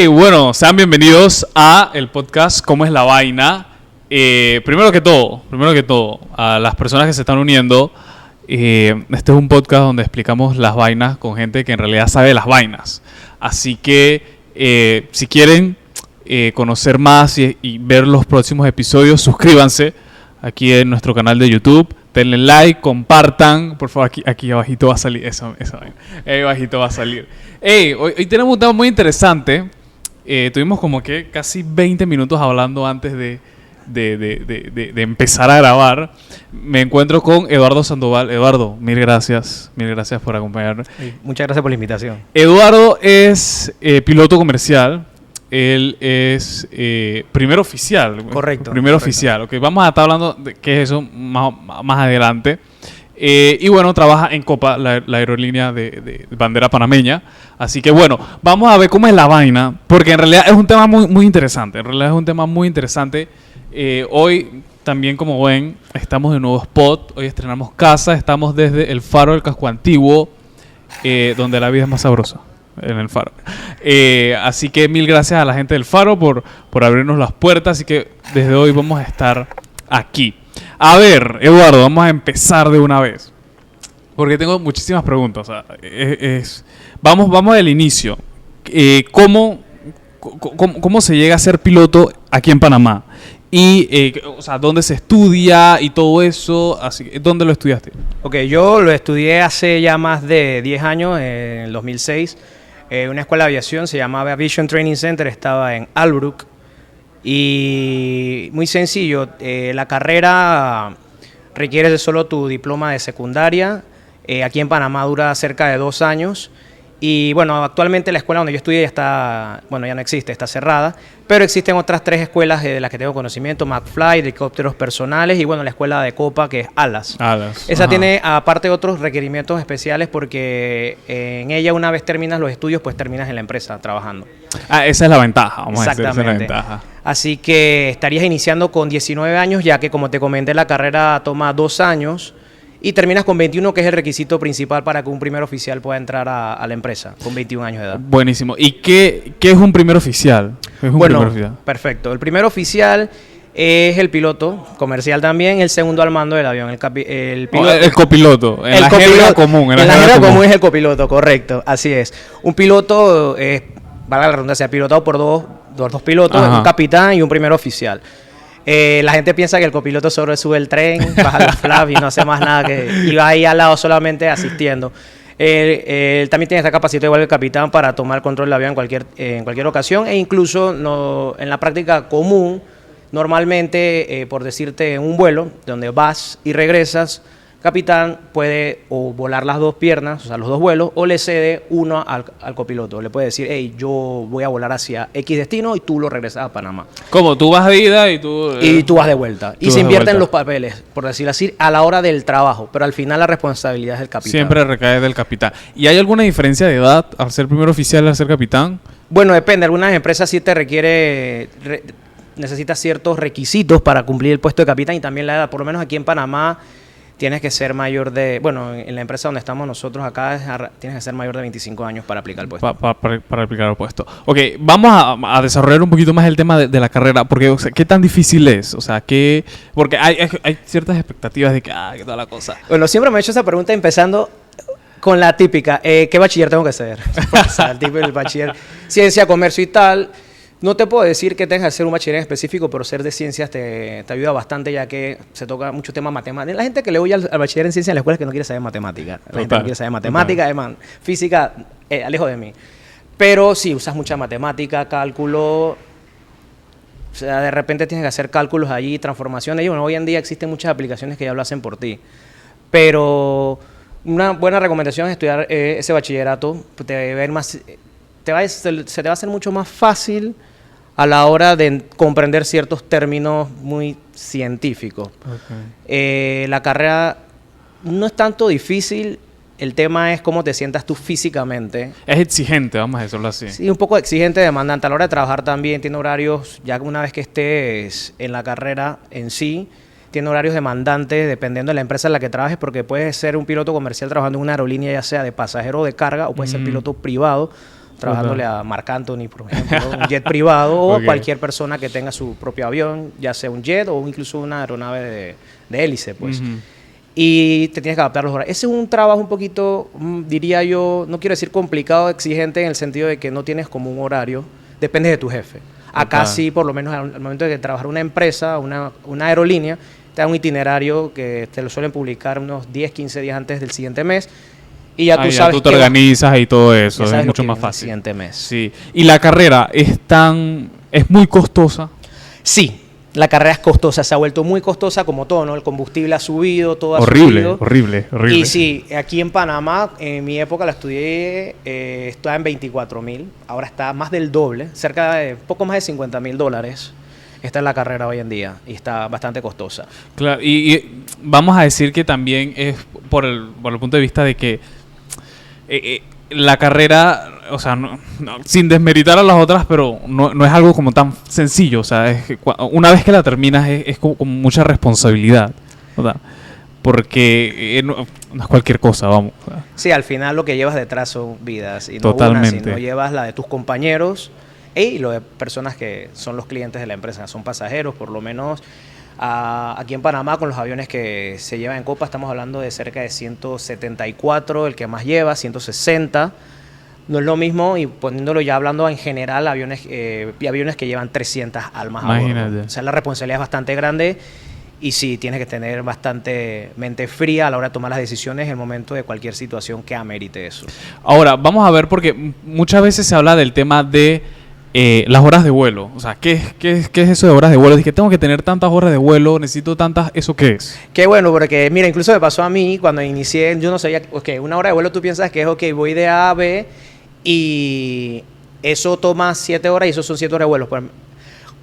Bueno, sean bienvenidos a el podcast ¿Cómo es la vaina? Primero que todo, a las personas que se están uniendo, este es un podcast donde explicamos las vainas con gente que en realidad sabe las vainas. Así que si quieren conocer más y ver los próximos episodios, suscríbanse aquí en nuestro canal de YouTube. Denle like, compartan. Por favor, aquí abajito va a salir esa vaina. Ahí abajito va a salir. Hoy tenemos un tema muy interesante. Tuvimos como que casi 20 minutos hablando antes de empezar a grabar. Me encuentro con Eduardo Sandoval. Eduardo, mil gracias por acompañarme. Muchas gracias por la invitación. Eduardo es piloto comercial. Él es primer oficial. Correcto. Primer oficial. Okay, vamos a estar hablando de qué es eso más adelante. Y bueno, trabaja en Copa, la aerolínea de bandera panameña. Así que bueno, vamos a ver cómo es la vaina. Porque en realidad es un tema muy interesante. Hoy también, como ven, estamos en nuevo spot. Hoy estrenamos casa. Estamos desde el Faro del Casco Antiguo, donde la vida es más sabrosa. En el Faro. Así que mil gracias a la gente del Faro por abrirnos las puertas. Así que desde hoy vamos a estar aquí. A ver, Eduardo, vamos a empezar de una vez, porque tengo muchísimas preguntas. O sea, vamos del inicio. ¿Cómo se llega a ser piloto aquí en Panamá? Y, o sea, ¿dónde se estudia y todo eso? Así, ¿dónde lo estudiaste? Ok, yo lo estudié hace ya más de 10 años, en el 2006. Una escuela de aviación, se llamaba Aviation Training Center, estaba en Albrook. Y muy sencillo, la carrera requiere de solo tu diploma de secundaria. Aquí en Panamá dura cerca de 2 años. Y bueno, actualmente la escuela donde yo estudié ya está, bueno, ya no existe, está cerrada, pero existen otras 3 escuelas de las que tengo conocimiento: McFly, helicópteros personales, y bueno, la escuela de Copa, que es Alas. Esa Ajá. tiene aparte otros requerimientos especiales, porque en ella, una vez terminas los estudios, pues terminas en la empresa trabajando. Esa es la ventaja, vamos a decir, esa Exactamente. es la ventaja. Así que estarías iniciando con 19 años, ya que, como te comenté, la carrera toma 2 años. Y terminas con 21, que es el requisito principal para que un primer oficial pueda entrar a la empresa, con 21 años de edad. Buenísimo. ¿Y qué es un primer oficial? Perfecto. El primer oficial es el piloto comercial también, el segundo al mando del avión, el copiloto. En la jerga común es el copiloto, correcto, así es. Un piloto, valga la redundancia, pilotado por dos pilotos, un capitán y un primer oficial. La gente piensa que el copiloto solo sube el tren, baja los flaps y no hace más nada, y va ahí al lado solamente asistiendo. Él también tiene esta capacidad, igual que el capitán, para tomar control del avión en cualquier ocasión, e incluso en la práctica común, normalmente, por decirte, en un vuelo donde vas y regresas, capitán puede o volar las 2 piernas, o sea, los 2 vuelos, o le cede uno al copiloto. Le puede decir: hey, yo voy a volar hacia X destino y tú lo regresas a Panamá. ¿Cómo? ¿Tú vas de ida y tú...? Y tú vas de vuelta. Y se invierten los papeles, por decirlo así, a la hora del trabajo. Pero al final la responsabilidad es del capitán. Siempre recae del capitán. ¿Y hay alguna diferencia de edad al ser primer oficial y al ser capitán? Bueno, depende. Algunas empresas sí te necesitas ciertos requisitos para cumplir el puesto de capitán, y también la edad. Por lo menos aquí en Panamá tienes que ser mayor de... Bueno, en la empresa donde estamos nosotros acá, tienes que ser mayor de 25 años para aplicar el puesto. Para aplicar el puesto. Ok, vamos a desarrollar un poquito más el tema de la carrera, porque, o sea, ¿qué tan difícil es? O sea, porque hay ciertas expectativas de que toda la cosa. Bueno, siempre me he hecho esa pregunta empezando con la típica: ¿qué bachiller tengo que ser? O sea, el bachiller, ciencia, comercio y tal. No te puedo decir que tengas que hacer un bachiller en específico, pero ser de ciencias te ayuda bastante, ya que se toca mucho tema matemáticas. La gente que le oye al bachiller en ciencias en la escuela es que no quiere saber matemática. La gente no quiere saber matemática, además, física, alejo de mí. Pero sí, usas mucha matemática, cálculo. O sea, de repente tienes que hacer cálculos allí, transformaciones. Y bueno, hoy en día existen muchas aplicaciones que ya lo hacen por ti. Pero una buena recomendación es estudiar ese bachillerato. Se te va a hacer mucho más fácil a la hora de comprender ciertos términos muy científicos. Okay. La carrera no es tanto difícil, el tema es cómo te sientas tú físicamente. Es exigente, vamos a decirlo así. Sí, un poco exigente, demandante. A la hora de trabajar también tiene horarios, ya una vez que estés en la carrera en sí, tiene horarios demandantes dependiendo de la empresa en la que trabajes, porque puedes ser un piloto comercial trabajando en una aerolínea, ya sea de pasajero o de carga, o puedes ser piloto privado trabajándole a Marc Anthony, por ejemplo, un jet privado, o Ok. cualquier persona que tenga su propio avión, ya sea un jet o incluso una aeronave de hélice, pues. Ujú. Y te tienes que adaptar a los horarios. Ese es un trabajo un poquito, diría yo, no quiero decir complicado, exigente, en el sentido de que no tienes como un horario, depende de tu jefe. Acá Total. sí, por lo menos al momento de trabajar una empresa, una aerolínea, te da un itinerario que te lo suelen publicar unos 10, 15 días antes del siguiente mes. Y ya tú Ya sabes tú te que organizas y todo ya eso, sabes es lo mucho que más viene el fácil. siguiente mes. Sí. Y la carrera es muy costosa. Sí, la carrera es costosa, se ha vuelto muy costosa como todo, ¿no? El combustible ha subido, todo ha Horrible, subido. horrible, horrible. Y sí, aquí en Panamá, en mi época la estudié, estaba en 24,000, ahora está más del doble, cerca de poco más de $50,000. Esta es la carrera hoy en día y está bastante costosa. Claro, y vamos a decir que también es por el punto de vista de que la carrera, o sea, sin desmeritar a las otras, pero no es algo como tan sencillo. O sea, es que una vez que la terminas es como mucha responsabilidad, ¿verdad? Porque no es cualquier cosa, vamos. O sea. Sí, al final lo que llevas detrás son vidas y no Totalmente. una, sino llevas la de tus compañeros y lo de personas que son los clientes de la empresa, son pasajeros, por lo menos aquí en Panamá con los aviones que se llevan en Copa estamos hablando de cerca de 174, el que más lleva, 160. No es lo mismo, y poniéndolo ya hablando en general, aviones que llevan 300 almas a bordo. Imagínate. O sea, la responsabilidad es bastante grande. Y sí, tienes que tener bastante mente fría a la hora de tomar las decisiones en el momento de cualquier situación que amerite eso. Ahora, vamos a ver, porque muchas veces se habla del tema de las horas de vuelo. O sea, ¿qué es eso de horas de vuelo? Dije, tengo que tener tantas horas de vuelo, necesito tantas. ¿Eso qué es? Qué bueno, porque mira, incluso me pasó a mí cuando inicié, yo no sabía, ok, una hora de vuelo tú piensas que es, ok, voy de A a B y eso toma 7 horas y eso son 7 horas de vuelo.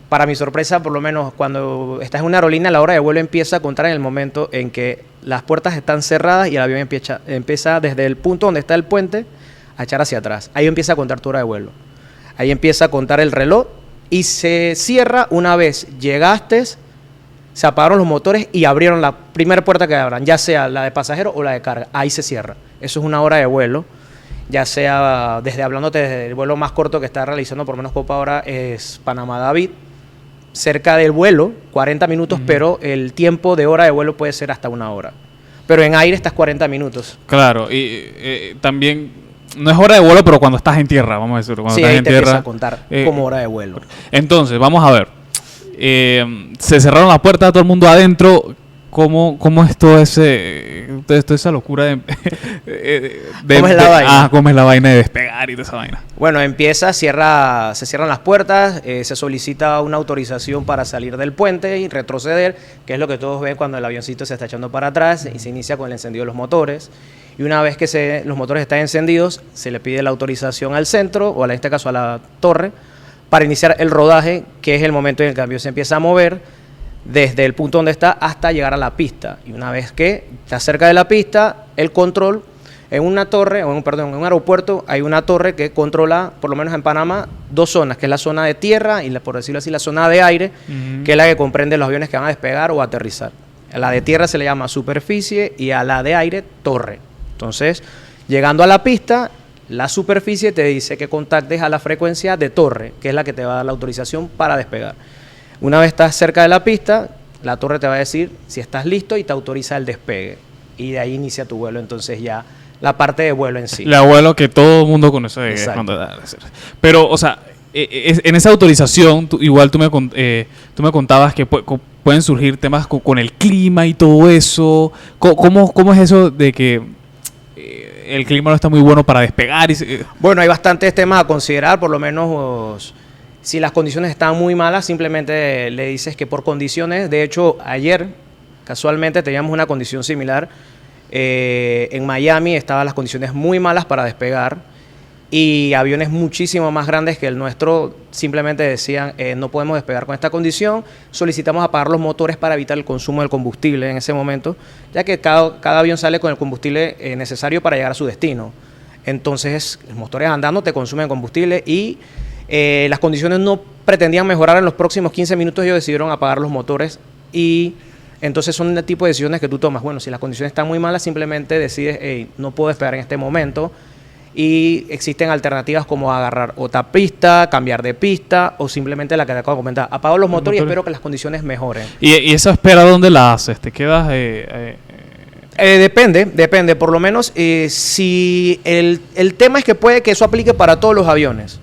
Para mi sorpresa, por lo menos cuando estás en una aerolínea, la hora de vuelo empieza a contar en el momento en que las puertas están cerradas y el avión empieza desde el punto donde está el puente a echar hacia atrás. Ahí empieza a contar tu hora de vuelo. Ahí empieza a contar el reloj y se cierra una vez llegaste, se apagaron los motores y abrieron la primera puerta que abran, ya sea la de pasajero o la de carga. Ahí se cierra. Eso es una hora de vuelo. Ya sea hablándote desde el vuelo más corto que está realizando por lo menos Copa ahora es Panamá-David. Cerca del vuelo, 40 minutos, pero el tiempo de hora de vuelo puede ser hasta 1 hora. Pero en aire estás 40 minutos. Claro, y también no es hora de vuelo, pero cuando estás en tierra, vamos a decir. Cuando Sí, estás ahí en te tierra, empieza a contar como hora de vuelo. Entonces, vamos a ver. Se cerraron las puertas, todo el mundo adentro. ¿Cómo es toda esa locura de ¿Cómo es la vaina? cómo es la vaina de despegar y toda esa vaina? Bueno, se cierran las puertas, se solicita una autorización para salir del puente y retroceder, que es lo que todos ven cuando el avioncito se está echando para atrás y se inicia con el encendido de los motores. Y una vez que los motores están encendidos, se le pide la autorización al centro, o en este caso a la torre, para iniciar el rodaje, que es el momento en el que el avión se empieza a mover desde el punto donde está hasta llegar a la pista. Y una vez que está cerca de la pista, el control en una torre, en un aeropuerto, hay una torre que controla, por lo menos en Panamá, 2 zonas, que es la zona de tierra y, por decirlo así, la zona de aire, que es la que comprende los aviones que van a despegar o aterrizar. A la de tierra se le llama superficie y a la de aire, torre. Entonces, llegando a la pista, la superficie te dice que contactes a la frecuencia de torre, que es la que te va a dar la autorización para despegar. Una vez estás cerca de la pista, la torre te va a decir si estás listo y te autoriza el despegue. Y de ahí inicia tu vuelo, entonces ya la parte de vuelo en sí. El vuelo que todo el mundo conoce. Exacto. Pero, o sea, en esa autorización, tú me contabas que pueden surgir temas con el clima y todo eso. ¿Cómo es eso de que el clima no está muy bueno para despegar? Bueno, hay bastantes temas a considerar, por lo menos si las condiciones están muy malas, simplemente le dices que por condiciones, de hecho ayer casualmente teníamos una condición similar, en Miami estaban las condiciones muy malas para despegar y aviones muchísimo más grandes que el nuestro simplemente decían no podemos despegar con esta condición, solicitamos apagar los motores para evitar el consumo del combustible en ese momento, ya que cada avión sale con el combustible necesario para llegar a su destino. Entonces los motores andando te consumen combustible y las condiciones no pretendían mejorar en los próximos 15 minutos, ellos decidieron apagar los motores y entonces son el tipo de decisiones que tú tomas. Bueno, si las condiciones están muy malas, simplemente decides, no puedo despegar en este momento Y existen alternativas como agarrar otra pista, cambiar de pista o simplemente la que te acabo de comentar. Apago los motores y espero que las condiciones mejoren. ¿Y esa espera dónde la haces? ¿Te quedas...? Depende. Por lo menos si el tema es que puede que eso aplique para todos los aviones.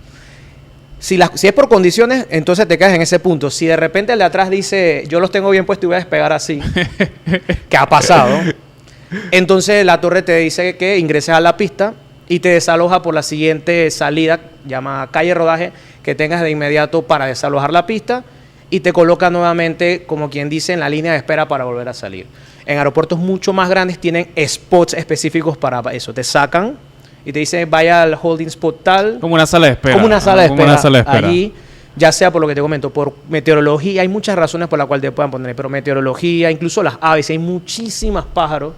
Si es por condiciones, entonces te quedas en ese punto. Si de repente el de atrás dice, yo los tengo bien puestos y voy a despegar así, que ha pasado, entonces la torre te dice que ingreses a la pista y te desaloja por la siguiente salida, llama calle rodaje, que tengas de inmediato para desalojar la pista y te coloca nuevamente, como quien dice, en la línea de espera para volver a salir. En aeropuertos mucho más grandes tienen spots específicos para eso. Te sacan y te dicen, vaya al holding spot tal. Como una sala de espera. Como una sala de espera. Una sala de espera. Allí, ya sea por lo que te comento, por meteorología, hay muchas razones por las cuales te puedan poner, pero meteorología, incluso las aves, hay muchísimas pájaros,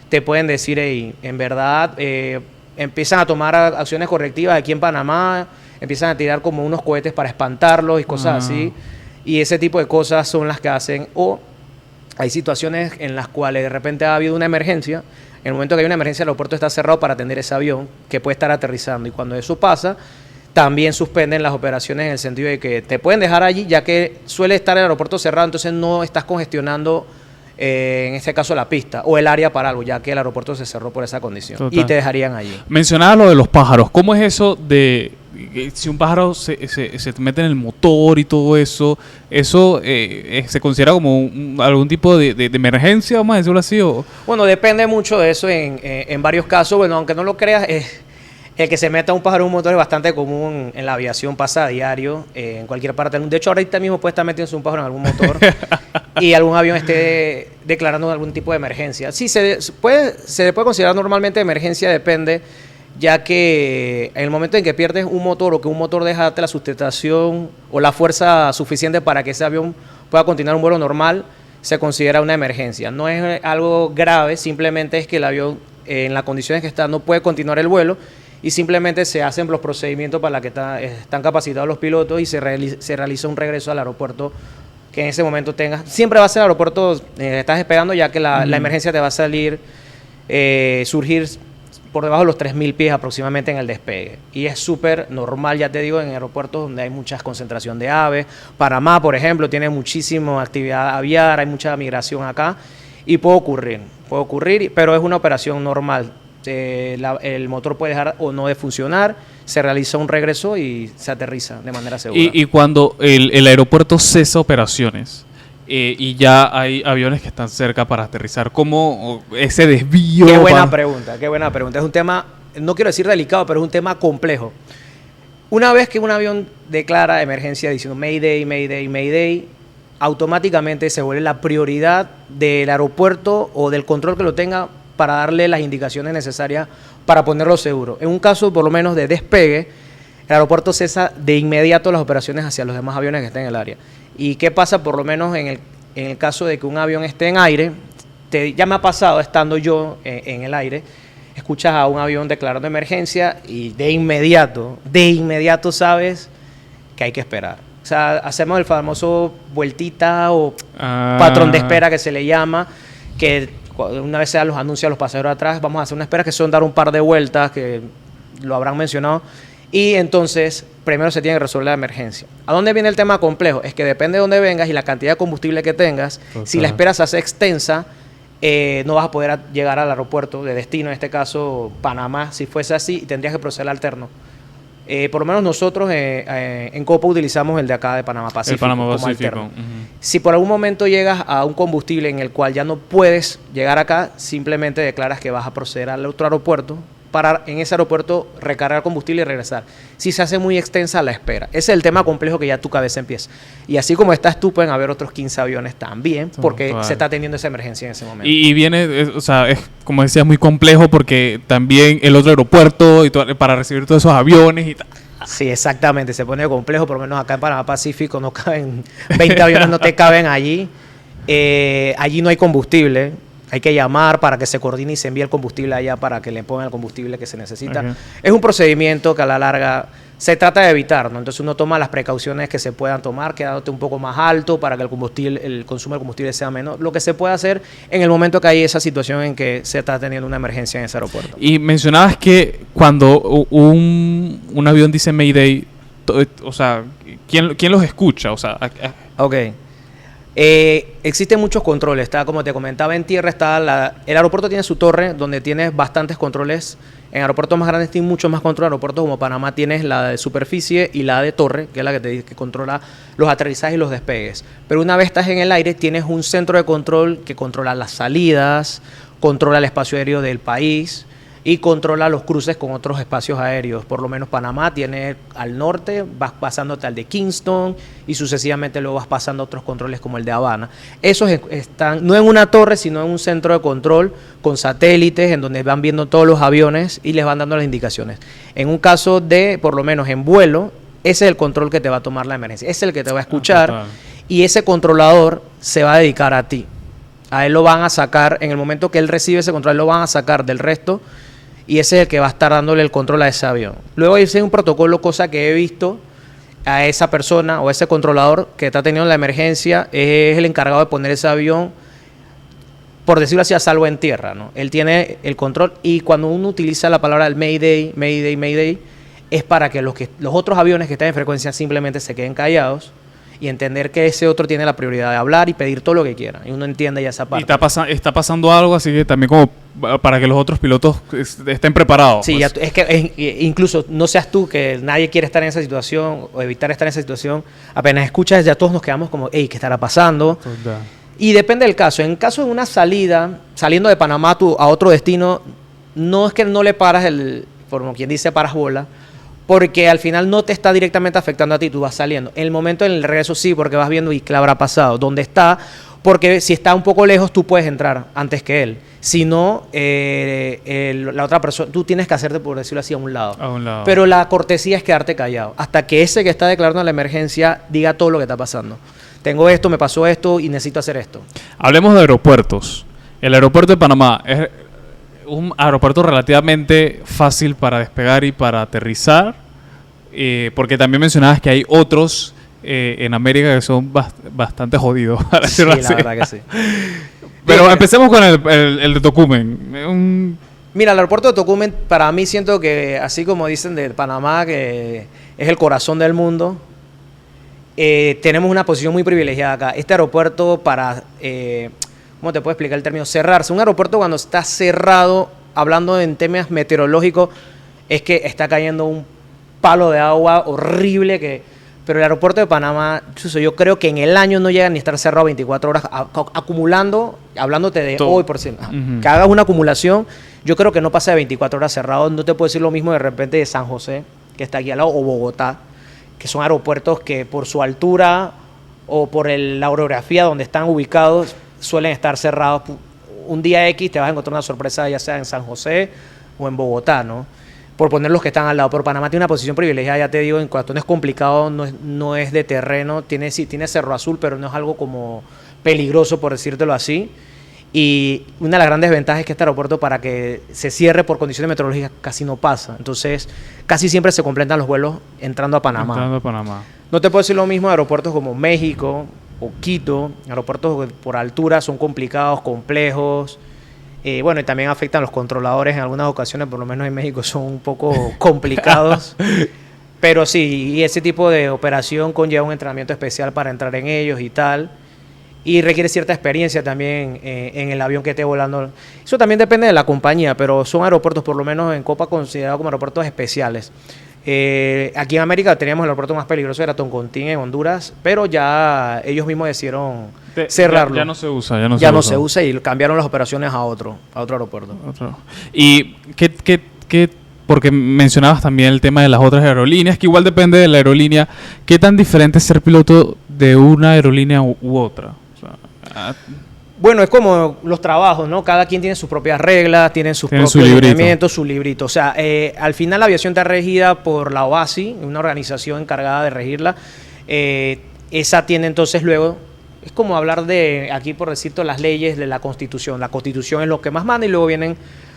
te pueden decir, hey, en verdad, empiezan a tomar acciones correctivas aquí en Panamá, empiezan a tirar como unos cohetes para espantarlos y cosas así. Y ese tipo de cosas son las que hacen. O hay situaciones en las cuales de repente ha habido una emergencia. En el momento que hay una emergencia, el aeropuerto está cerrado para atender ese avión que puede estar aterrizando. Y cuando eso pasa, también suspenden las operaciones en el sentido de que te pueden dejar allí, ya que suele estar el aeropuerto cerrado, entonces no estás congestionando, en este caso, la pista o el área para algo, ya que el aeropuerto se cerró por esa condición. Total. Y te dejarían allí. Mencionabas lo de los pájaros. ¿Cómo es eso de si un pájaro se mete en el motor y todo eso? ¿Eso se considera como algún tipo de emergencia, vamos a decirlo así? ¿O? Bueno, depende mucho de eso en varios casos. Bueno, aunque no lo creas, el que se meta un pájaro en un motor es bastante común en la aviación, pasa a diario, en cualquier parte. De hecho, ahorita mismo puede estar metiéndose un pájaro en algún motor y algún avión esté declarando algún tipo de emergencia. Sí, se le puede considerar normalmente emergencia, depende, ya que en el momento en que pierdes un motor o que un motor deja de darte la sustentación o la fuerza suficiente para que ese avión pueda continuar un vuelo normal, se considera una emergencia. No es algo grave, simplemente es que el avión, en las condiciones que está, no puede continuar el vuelo y simplemente se hacen los procedimientos para los que están capacitados los pilotos y se realiza un regreso al aeropuerto que en ese momento tengas. Siempre va a ser el aeropuerto, estás despegando, ya que la emergencia te va a surgir por debajo de los 3.000 pies aproximadamente en el despegue. Y es súper normal, ya te digo, en aeropuertos donde hay mucha concentración de aves. Panamá, por ejemplo, tiene muchísima actividad aviar, hay mucha migración acá y puede ocurrir, pero es una operación normal. El motor puede dejar o no de funcionar, se realiza un regreso y se aterriza de manera segura. Y cuando el aeropuerto cesa operaciones y ya hay aviones que están cerca para aterrizar, ¿cómo ese desvío? Qué buena pregunta. Es un tema, no quiero decir delicado, pero es un tema complejo. Una vez que un avión declara emergencia diciendo Mayday, Mayday, Mayday, automáticamente se vuelve la prioridad del aeropuerto o del control que lo tenga para darle las indicaciones necesarias para ponerlo seguro. En un caso, por lo menos, de despegue, el aeropuerto cesa de inmediato las operaciones hacia los demás aviones que estén en el área. ¿Y qué pasa, por lo menos, en el caso de que un avión esté en aire? Ya me ha pasado, estando yo en el aire, escuchas a un avión declarando emergencia y de inmediato sabes que hay que esperar. O sea, hacemos el famoso vueltita o patrón de espera que se le llama, que una vez se los anuncia a los pasajeros atrás, vamos a hacer una espera que son dar un par de vueltas, que lo habrán mencionado, y entonces primero se tiene que resolver la emergencia. ¿A dónde viene el tema complejo? Es que depende de dónde vengas y la cantidad de combustible que tengas. Total. Si la espera se hace extensa, no vas a poder llegar al aeropuerto de destino, en este caso Panamá, si fuese así, y tendrías que proceder al alterno. Por lo menos nosotros en Copa utilizamos el de acá de Panamá Pacífico. El Panamá Pacífico. Como alterno. Si por algún momento llegas a un combustible en el cual ya no puedes llegar acá, simplemente declaras que vas a proceder al otro aeropuerto para en ese aeropuerto recargar combustible y regresar. Si se hace muy extensa la espera. Ese es el tema complejo que ya tu cabeza empieza. Y así como estás tú, pueden haber otros 15 aviones también, porque se está teniendo esa emergencia en ese momento. Y viene, o sea, es, como decías, muy complejo porque también el otro aeropuerto y para recibir todos esos aviones y tal. Sí, exactamente, se pone complejo, por lo menos acá en Panamá Pacífico no caben, 20 aviones no te caben allí. Allí no hay combustible. Hay que llamar para que se coordine y se envíe el combustible allá para que le pongan el combustible que se necesita. Okay. Es un procedimiento que a la larga se trata de evitar, ¿no? Entonces uno toma las precauciones que se puedan tomar, quedándote un poco más alto para que el consumo de combustible sea menor. Lo que se puede hacer en el momento que hay esa situación en que se está teniendo una emergencia en ese aeropuerto. Y mencionabas que cuando un avión dice Mayday, o sea, ¿quién los escucha? O sea, Ok. Existen muchos controles, está como te comentaba, en tierra está el aeropuerto tiene su torre donde tienes bastantes controles. En aeropuertos más grandes tienes muchos más controles. Aeropuertos como Panamá tienes la de superficie y la de torre, que es la que te dice que controla los aterrizajes y los despegues. Pero una vez estás en el aire, tienes un centro de control que controla las salidas, controla el espacio aéreo del país y controla los cruces con otros espacios aéreos. Por lo menos Panamá tiene al norte, vas pasándote al de Kingston y sucesivamente luego vas pasando a otros controles como el de Habana. Esos están no en una torre, sino en un centro de control con satélites en donde van viendo todos los aviones y les van dando las indicaciones. En un caso de, por lo menos en vuelo, ese es el control que te va a tomar la emergencia. Ese es el que te va a escuchar y ese controlador se va a dedicar a ti. A él lo van a sacar, en el momento que él recibe ese control, lo van a sacar del resto y ese es el que va a estar dándole el control a ese avión. Luego ese es un protocolo, cosa que he visto a esa persona o ese controlador que está teniendo la emergencia, es el encargado de poner ese avión, por decirlo así, a salvo en tierra, ¿no? Él tiene el control y cuando uno utiliza la palabra Mayday, Mayday, Mayday, es para que los otros aviones que están en frecuencia simplemente se queden callados y entender que ese otro tiene la prioridad de hablar y pedir todo lo que quiera. Y uno entiende ya esa parte. Y está pasando algo, así que también como para que los otros pilotos estén preparados. Sí, pues. ya, es que incluso no seas tú, que nadie quiere estar en esa situación o evitar estar en esa situación, apenas escuchas ya todos nos quedamos como, hey, ¿qué estará pasando? Total. Y depende del caso. En caso de una salida, saliendo de Panamá a otro destino, no es que no le paras como quien dice, paras bola, porque al final no te está directamente afectando a ti, tú vas saliendo. En el momento del regreso sí, porque vas viendo y qué le habrá pasado, dónde está, porque si está un poco lejos tú puedes entrar antes que él. Si no, la otra persona, tú tienes que hacerte, por decirlo así, a un lado. A un lado. Pero la cortesía es quedarte callado, hasta que ese que está declarando la emergencia diga todo lo que está pasando. Tengo esto, me pasó esto y necesito hacer esto. Hablemos de aeropuertos. El aeropuerto de Panamá es un aeropuerto relativamente fácil para despegar y para aterrizar, porque también mencionabas que hay otros en América que son bastante jodidos, para Sí, decirlo la así. verdad que sí. Pero Bien, empecemos con el de Tocumen. Mira, el aeropuerto de Tocumen, para mí siento que, así como dicen de Panamá, que es el corazón del mundo, tenemos una posición muy privilegiada acá. Este aeropuerto para, ¿cómo te puedo explicar el término? Cerrarse. Un aeropuerto cuando está cerrado, hablando en temas meteorológicos, es que está cayendo un palo de agua horrible pero el aeropuerto de Panamá, yo creo que en el año no llega ni a estar cerrado 24 horas, acumulando, hablándote de Todo. hoy por si Uh-huh. que hagas una acumulación, yo creo que no pasa de 24 horas cerrado. No te puedo decir lo mismo de repente de San José, que está aquí al lado, o Bogotá, que son aeropuertos que por su altura o por la orografía donde están ubicados suelen estar cerrados. Un día X te vas a encontrar una sorpresa, ya sea en San José o en Bogotá, ¿no? Por poner los que están al lado. Pero Panamá tiene una posición privilegiada, ya te digo, en cuanto no es complicado, no es de terreno, tiene Cerro Azul, pero no es algo como peligroso, por decírtelo así. Y una de las grandes ventajas es que este aeropuerto, para que se cierre por condiciones meteorológicas, casi no pasa. Entonces, casi siempre se completan los vuelos entrando a Panamá. Entrando a Panamá. No te puedo decir lo mismo de aeropuertos como México o Quito. Aeropuertos que por altura son complicados, complejos. Bueno, y también afectan los controladores en algunas ocasiones, por lo menos en México son un poco complicados. Pero sí, y ese tipo de operación conlleva un entrenamiento especial para entrar en ellos y tal. Y requiere cierta experiencia también en el avión que esté volando. Eso también depende de la compañía, pero son aeropuertos, por lo menos en Copa, considerados como aeropuertos especiales. Aquí en América teníamos el aeropuerto más peligroso, era Toncontín en Honduras, pero ya ellos mismos decidieron cerrarlo. Ya no se usa. Ya no se usa y cambiaron las operaciones a otro aeropuerto. ¿Y porque mencionabas también el tema de las otras aerolíneas, que igual depende de la aerolínea, ¿qué tan diferente es ser piloto de una aerolínea u otra? O sea, bueno, es como los trabajos, ¿no? Cada quien tiene sus propias reglas, tienen sus propios lineamientos, su librito. O sea, al final la aviación está regida por la OASI, una organización encargada de regirla. Esa tiene entonces luego es como hablar de, aquí por decirte, las leyes de la Constitución. La Constitución es lo que más manda y luego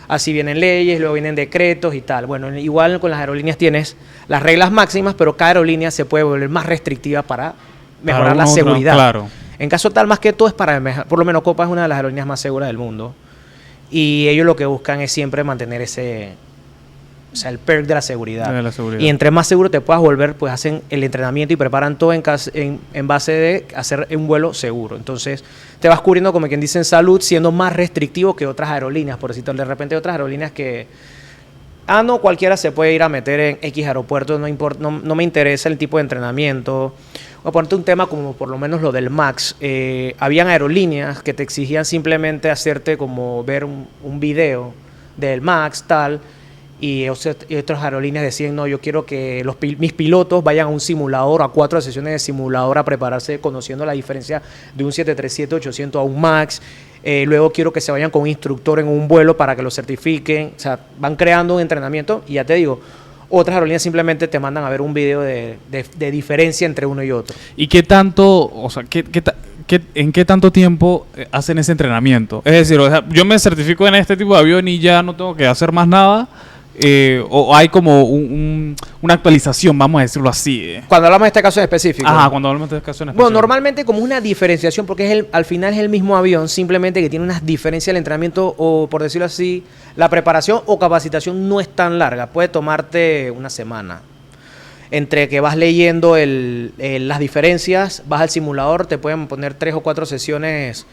así vienen leyes, luego vienen decretos y tal. Bueno, igual con las aerolíneas tienes las reglas máximas, pero cada aerolínea se puede volver más restrictiva para mejorar la seguridad. Claro. En caso tal, más que todo es para mejorar. Por lo menos Copa es una de las aerolíneas más seguras del mundo. Y ellos lo que buscan es siempre mantener el perk de la seguridad. De la seguridad. Y entre más seguro te puedas volver, pues hacen el entrenamiento y preparan todo en base de hacer un vuelo seguro. Entonces, te vas cubriendo, como quien dice, en salud, siendo más restrictivo que otras aerolíneas. Por decirlo, de repente hay otras aerolíneas que... no, cualquiera se puede ir a meter en X aeropuerto, no me interesa el tipo de entrenamiento. Voy a ponerte un tema como por lo menos lo del MAX. Habían aerolíneas que te exigían simplemente hacerte como ver un video del MAX, tal... Y otras aerolíneas decían, no, yo quiero que mis pilotos vayan a un simulador, a 4 sesiones de simulador a prepararse conociendo la diferencia de un 737-800 a un MAX. Luego quiero que se vayan con un instructor en un vuelo para que lo certifiquen. O sea, van creando un entrenamiento y ya te digo, otras aerolíneas simplemente te mandan a ver un video de diferencia entre uno y otro. ¿Y qué tanto, o sea, en qué tanto tiempo hacen ese entrenamiento? Es decir, o sea, yo me certifico en este tipo de avión y ya no tengo que hacer más nada. O hay como una actualización, vamos a decirlo así. Cuando hablamos de este caso en específico. Ajá, cuando hablamos de este caso en específico. Bueno, normalmente como una diferenciación, porque al final es el mismo avión, simplemente que tiene unas diferencias del entrenamiento o, por decirlo así, la preparación o capacitación no es tan larga. Puede tomarte una semana. Entre que vas leyendo las diferencias, vas al simulador, te pueden poner 3 o 4 sesiones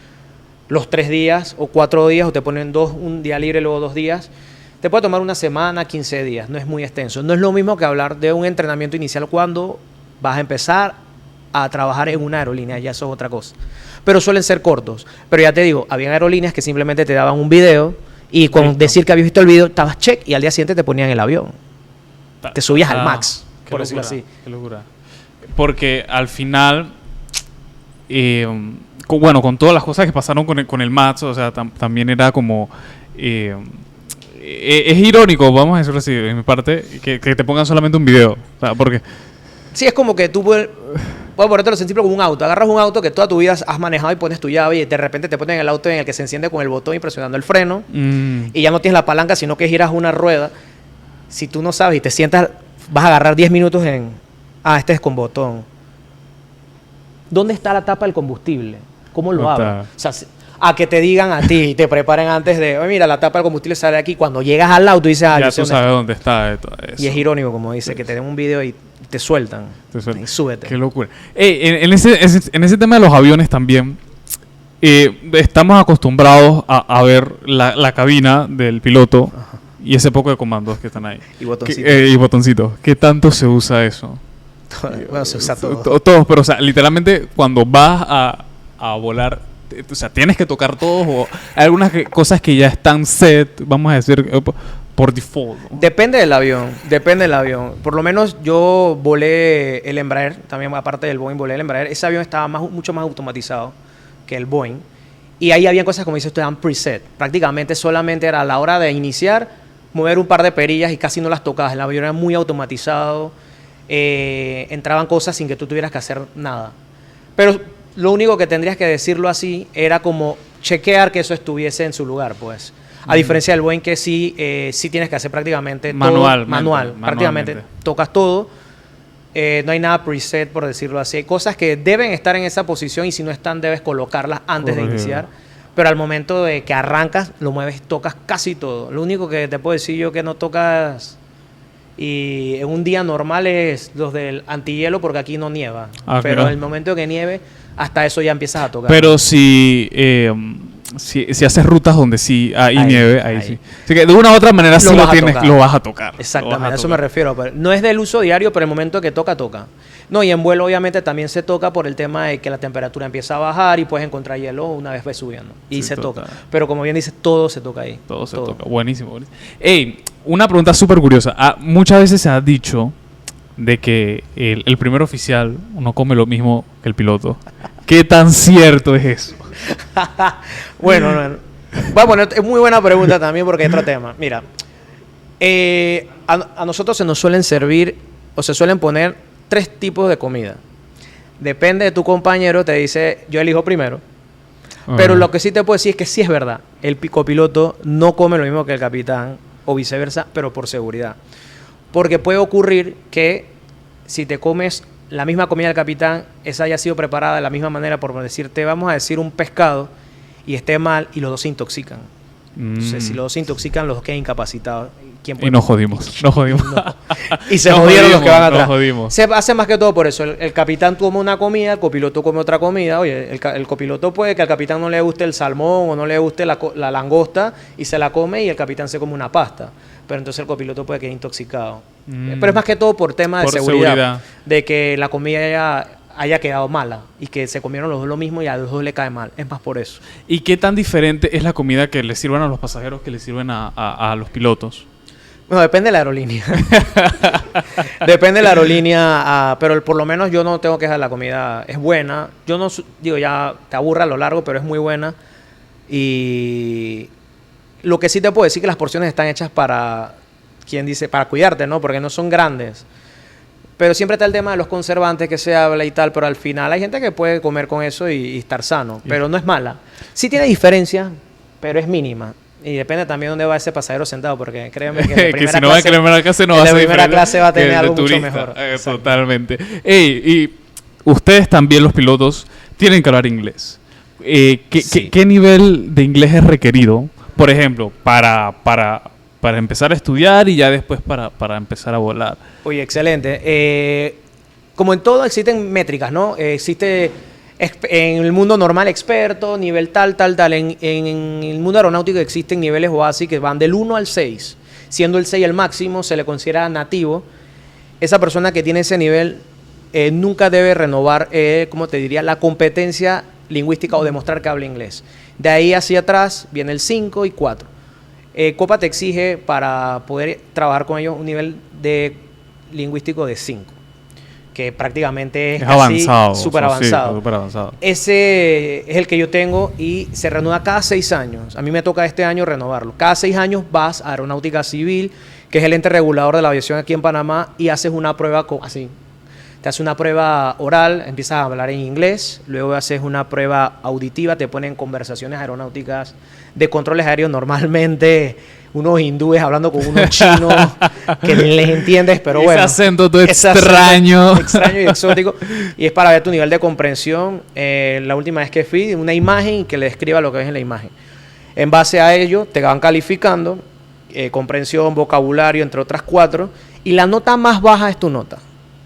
los 3 días o 4 días, o te ponen un día libre, luego 2 días. Te puede tomar una semana, 15 días, no es muy extenso. No es lo mismo que hablar de un entrenamiento inicial cuando vas a empezar a trabajar en una aerolínea, ya eso es otra cosa. Pero suelen ser cortos. Pero ya te digo, había aerolíneas que simplemente te daban un video y con decir que habías visto el video, estabas check y al día siguiente te ponían el avión. Te subías al MAX, por decirlo así. Qué locura. Porque al final, con todas las cosas que pasaron con el MAX, o sea, también era como... es irónico, vamos a decirlo así, de mi parte, que te pongan solamente un video. O sea, porque... Sí, es como que tú puedes... Voy a ponértelo sencillo como un auto. Agarras un auto que toda tu vida has manejado y pones tu llave y de repente te ponen el auto en el que se enciende con el botón y presionando el freno y ya no tienes la palanca, sino que giras una rueda. Si tú no sabes y te sientas, vas a agarrar 10 minutos en... este es con botón. ¿Dónde está la tapa del combustible? ¿Cómo lo abro? O sea, a que te digan a ti y te preparen antes de, oye, mira, la tapa del combustible sale aquí. Cuando llegas al auto dices, ya tú sabes dónde está eso. Y es irónico, como dice, que te den un video y te sueltan. Y súbete. Qué locura. En ese tema de los aviones también, estamos acostumbrados a ver la cabina del piloto. Ajá. Y ese poco de comandos que están ahí. Y botoncitos. Y botoncitos. ¿Qué tanto se usa eso? Bueno, se usa todo. Todos, pero o sea, literalmente cuando vas a volar... O sea, tienes que tocar todos o hay algunas cosas que ya están set, vamos a decir, por default, ¿no? Depende del avión. Por lo menos yo volé el Embraer, también aparte del Boeing volé el Embraer. Ese avión estaba mucho más automatizado que el Boeing. Y ahí había cosas, como dice usted, eran preset. Prácticamente solamente era a la hora de iniciar, mover un par de perillas y casi no las tocabas. El avión era muy automatizado. Entraban cosas sin que tú tuvieras que hacer nada. Pero... lo único que tendrías que decirlo así era como chequear que eso estuviese en su lugar, pues. A diferencia del Boeing que sí tienes que hacer prácticamente todo manual. Prácticamente tocas todo. No hay nada preset, por decirlo así. Hay cosas que deben estar en esa posición y si no están debes colocarlas antes de iniciar. Pero al momento de que arrancas, lo mueves, tocas casi todo. Lo único que te puedo decir yo que no tocas... y en un día normal es los del antihielo porque aquí no nieva. Pero en el momento que nieve, hasta eso ya empiezas a tocar. Pero si haces rutas donde sí hay nieve, ahí sí. Así que de una u otra manera sí lo vas a tocar. Exactamente, a eso me refiero. Pero no es del uso diario, pero el momento que toca. No, y en vuelo obviamente también se toca por el tema de que la temperatura empieza a bajar y puedes encontrar hielo una vez ves subiendo. Y se toca. Pero como bien dices, todo se toca ahí. Todo se toca. Buenísimo. Ey, una pregunta súper curiosa. Muchas veces se ha dicho de que el primer oficial no come lo mismo que el piloto. ¿Qué tan cierto es eso? Bueno, es muy buena pregunta también porque es otro tema. Mira, a nosotros se nos suelen servir o se suelen poner 3 tipos de comida. Depende de tu compañero, te dice, yo elijo primero. Pero lo que sí te puedo decir es que sí es verdad. El copiloto no come lo mismo que el capitán o viceversa, pero por seguridad. Porque puede ocurrir que si te comes la misma comida del capitán, esa haya sido preparada de la misma manera, por decirte, vamos a decir un pescado, y esté mal y los dos se intoxican. Entonces, si los dos se intoxican, los dos quedan incapacitados. Y nos jodimos, nos jodimos. Y se jodieron los que van atrás. Nos jodimos. Se hace más que todo por eso. El capitán toma una comida, el copiloto come otra comida. Oye, el copiloto puede que al capitán no le guste el salmón o no le guste la langosta y se la come y el capitán se come una pasta. Pero entonces el copiloto puede quedar intoxicado. Pero es más que todo por tema de seguridad. De que la comida haya quedado mala y que se comieron los dos lo mismo y a los dos le cae mal. Es más por eso. ¿Y qué tan diferente es la comida que le sirven a los pasajeros que le sirven a los pilotos? Bueno, depende de la aerolínea. Depende de la aerolínea, pero por lo menos yo no tengo quejas de la comida. Es buena. Yo no digo, ya te aburra a lo largo, pero es muy buena. Y lo que sí te puedo decir que las porciones están hechas para, quien dice, para cuidarte, ¿no? Porque no son grandes. Pero siempre está el tema de los conservantes que se habla y tal, pero al final hay gente que puede comer con eso y estar sano, pero no es mala. Sí tiene diferencia, pero es mínima. Y depende también de dónde va ese pasajero sentado, porque créeme que en que si no va a primera clase no va a ser primera clase va a tener algo mucho mejor. Totalmente. Ey, y ustedes también, los pilotos, tienen que hablar inglés. Sí. ¿Qué nivel de inglés es requerido, por ejemplo, para empezar a estudiar y ya después para empezar a volar? Oye, excelente. Como en todo existen métricas, ¿no? Existe en el mundo normal experto, nivel tal. En el mundo aeronáutico existen niveles OASI que van del 1 al 6. Siendo el 6 el máximo, se le considera nativo. Esa persona que tiene ese nivel nunca debe renovar, como te diría, la competencia lingüística o demostrar que habla inglés. De ahí hacia atrás viene el 5 y 4. Copa te exige para poder trabajar con ellos un nivel de lingüístico de 5, que prácticamente es avanzado, súper avanzado. Sí, súper avanzado. Ese es el que yo tengo y se renueva cada 6 años. A mí me toca este año renovarlo. Cada 6 años vas a Aeronáutica Civil, que es el ente regulador de la aviación aquí en Panamá, y haces una prueba así. Te haces una prueba oral, empiezas a hablar en inglés, luego haces una prueba auditiva, te ponen conversaciones aeronáuticas de controles aéreos, normalmente unos hindúes hablando con unos chinos que ni les entiendes, pero bueno. Ese acento todo extraño. Extraño y exótico. Y es para ver tu nivel de comprensión. La última vez que fui, una imagen y que le describa lo que ves en la imagen. En base a ello, te van calificando, comprensión, vocabulario, entre otras 4, y la nota más baja es tu nota.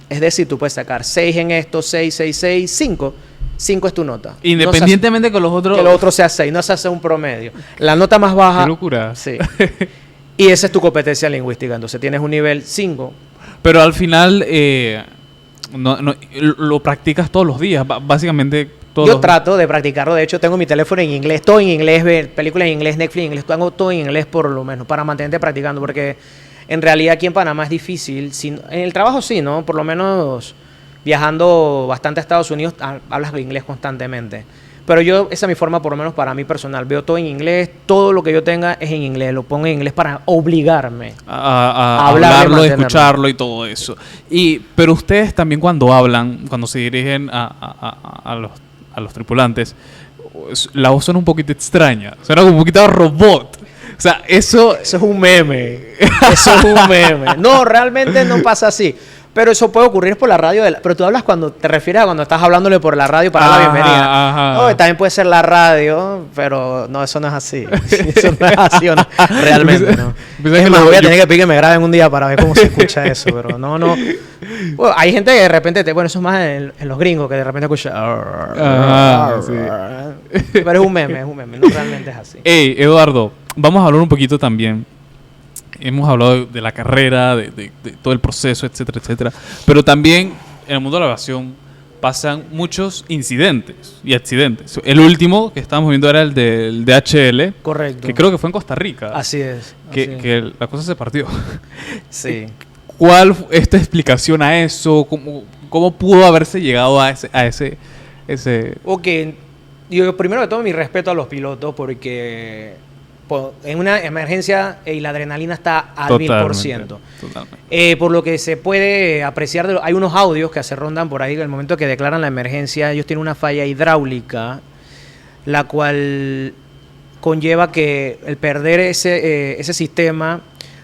Es decir, tú puedes sacar 6 en esto, 6, 6, 6, 5. 5 es tu nota. Independientemente no que los otros... Que los otros sea 6, no se hace un promedio. La nota más baja... ¡Qué locura! Sí. Y esa es tu competencia lingüística. Entonces tienes un nivel 5. Pero al final lo practicas todos los días, básicamente todos Yo los trato de practicarlo. De hecho, tengo mi teléfono en inglés, todo en inglés, ver películas en inglés, Netflix en inglés. Hago todo en inglés por lo menos, para mantenerte practicando. Porque en realidad aquí en Panamá es difícil. En el trabajo sí, ¿no? Por lo menos viajando bastante a Estados Unidos, hablas inglés constantemente. Pero esa es mi forma, por lo menos para mí personal. Veo todo en inglés, todo lo que yo tenga es en inglés. Lo pongo en inglés para obligarme a hablarlo, escucharlo y todo eso. Pero ustedes también cuando hablan, cuando se dirigen a los tripulantes, la voz suena un poquito extraña. Suena como un poquito a robot. O sea, eso es un meme. Eso es un meme. No, realmente no pasa así. Pero eso puede ocurrir por la radio. Pero tú hablas cuando te refieres a cuando estás hablándole por la radio para dar la bienvenida. Ajá. No, también puede ser la radio, pero no, eso no es así. Eso no es así, no. Realmente no. Es más, voy a tener que pedir que me graben un día para ver cómo se escucha eso. Pero no. Bueno, hay gente que de repente, bueno, eso es más en los gringos, que de repente escucha. Sí. Pero es un meme, no realmente es así. Hey, Eduardo, vamos a hablar un poquito también. Hemos hablado de la carrera, de todo el proceso, etcétera, etcétera. Pero también en el mundo de la aviación pasan muchos incidentes y accidentes. El último que estábamos viendo era el del DHL. Correcto. Que creo que fue en Costa Rica. Así es. Que la cosa se partió. Sí. ¿Cuál fue esta explicación a eso? ¿Cómo pudo haberse llegado a ese? Ok. Yo primero de todo mi respeto a los pilotos porque en una emergencia y la adrenalina está al Totalmente, 1000%. totalmente. Por lo que se puede apreciar, hay unos audios que se rondan por ahí, en el momento que declaran la emergencia, ellos tienen una falla hidráulica, la cual conlleva que el perder ese sistema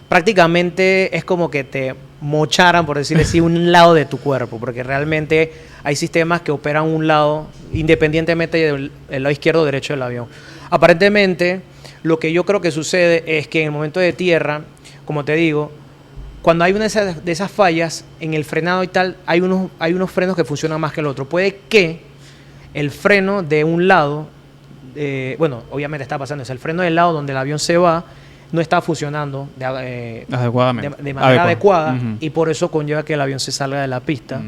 prácticamente es como que te mocharan, por decirlo así, un lado de tu cuerpo, porque realmente hay sistemas que operan un lado independientemente del lado izquierdo o derecho del avión. Aparentemente, lo que yo creo que sucede es que en el momento de tierra, como te digo, cuando hay una de esas fallas en el frenado y tal, hay unos frenos que funcionan más que el otro. Puede que el freno de un lado, bueno, obviamente está pasando eso, el freno del lado donde el avión se va, no está funcionando Adecuadamente. de manera adecuada Ujú. y por eso conlleva que el avión se salga de la pista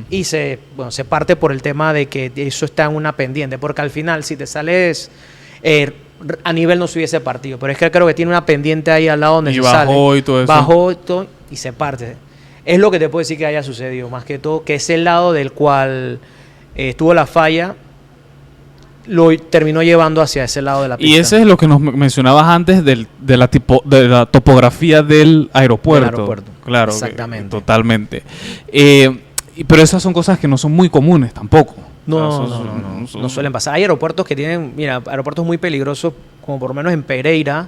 y se parte por el tema de que eso está en una pendiente, porque al final si te sales a nivel no se hubiese partido, pero es que creo que tiene una pendiente ahí al lado donde Y se bajó sale, y todo eso. bajó y todo y se parte. Es lo que te puedo decir que haya sucedido, más que todo, que es el lado del cual estuvo la falla, lo terminó llevando hacia ese lado de la pista. Y ese es lo que nos mencionabas antes de la topografía del aeropuerto. Del aeropuerto. Claro, Exactamente. totalmente. Pero esas son cosas que no son muy comunes tampoco. No suelen pasar. Hay aeropuertos que tienen, mira, aeropuertos muy peligrosos, como por lo menos en Pereira,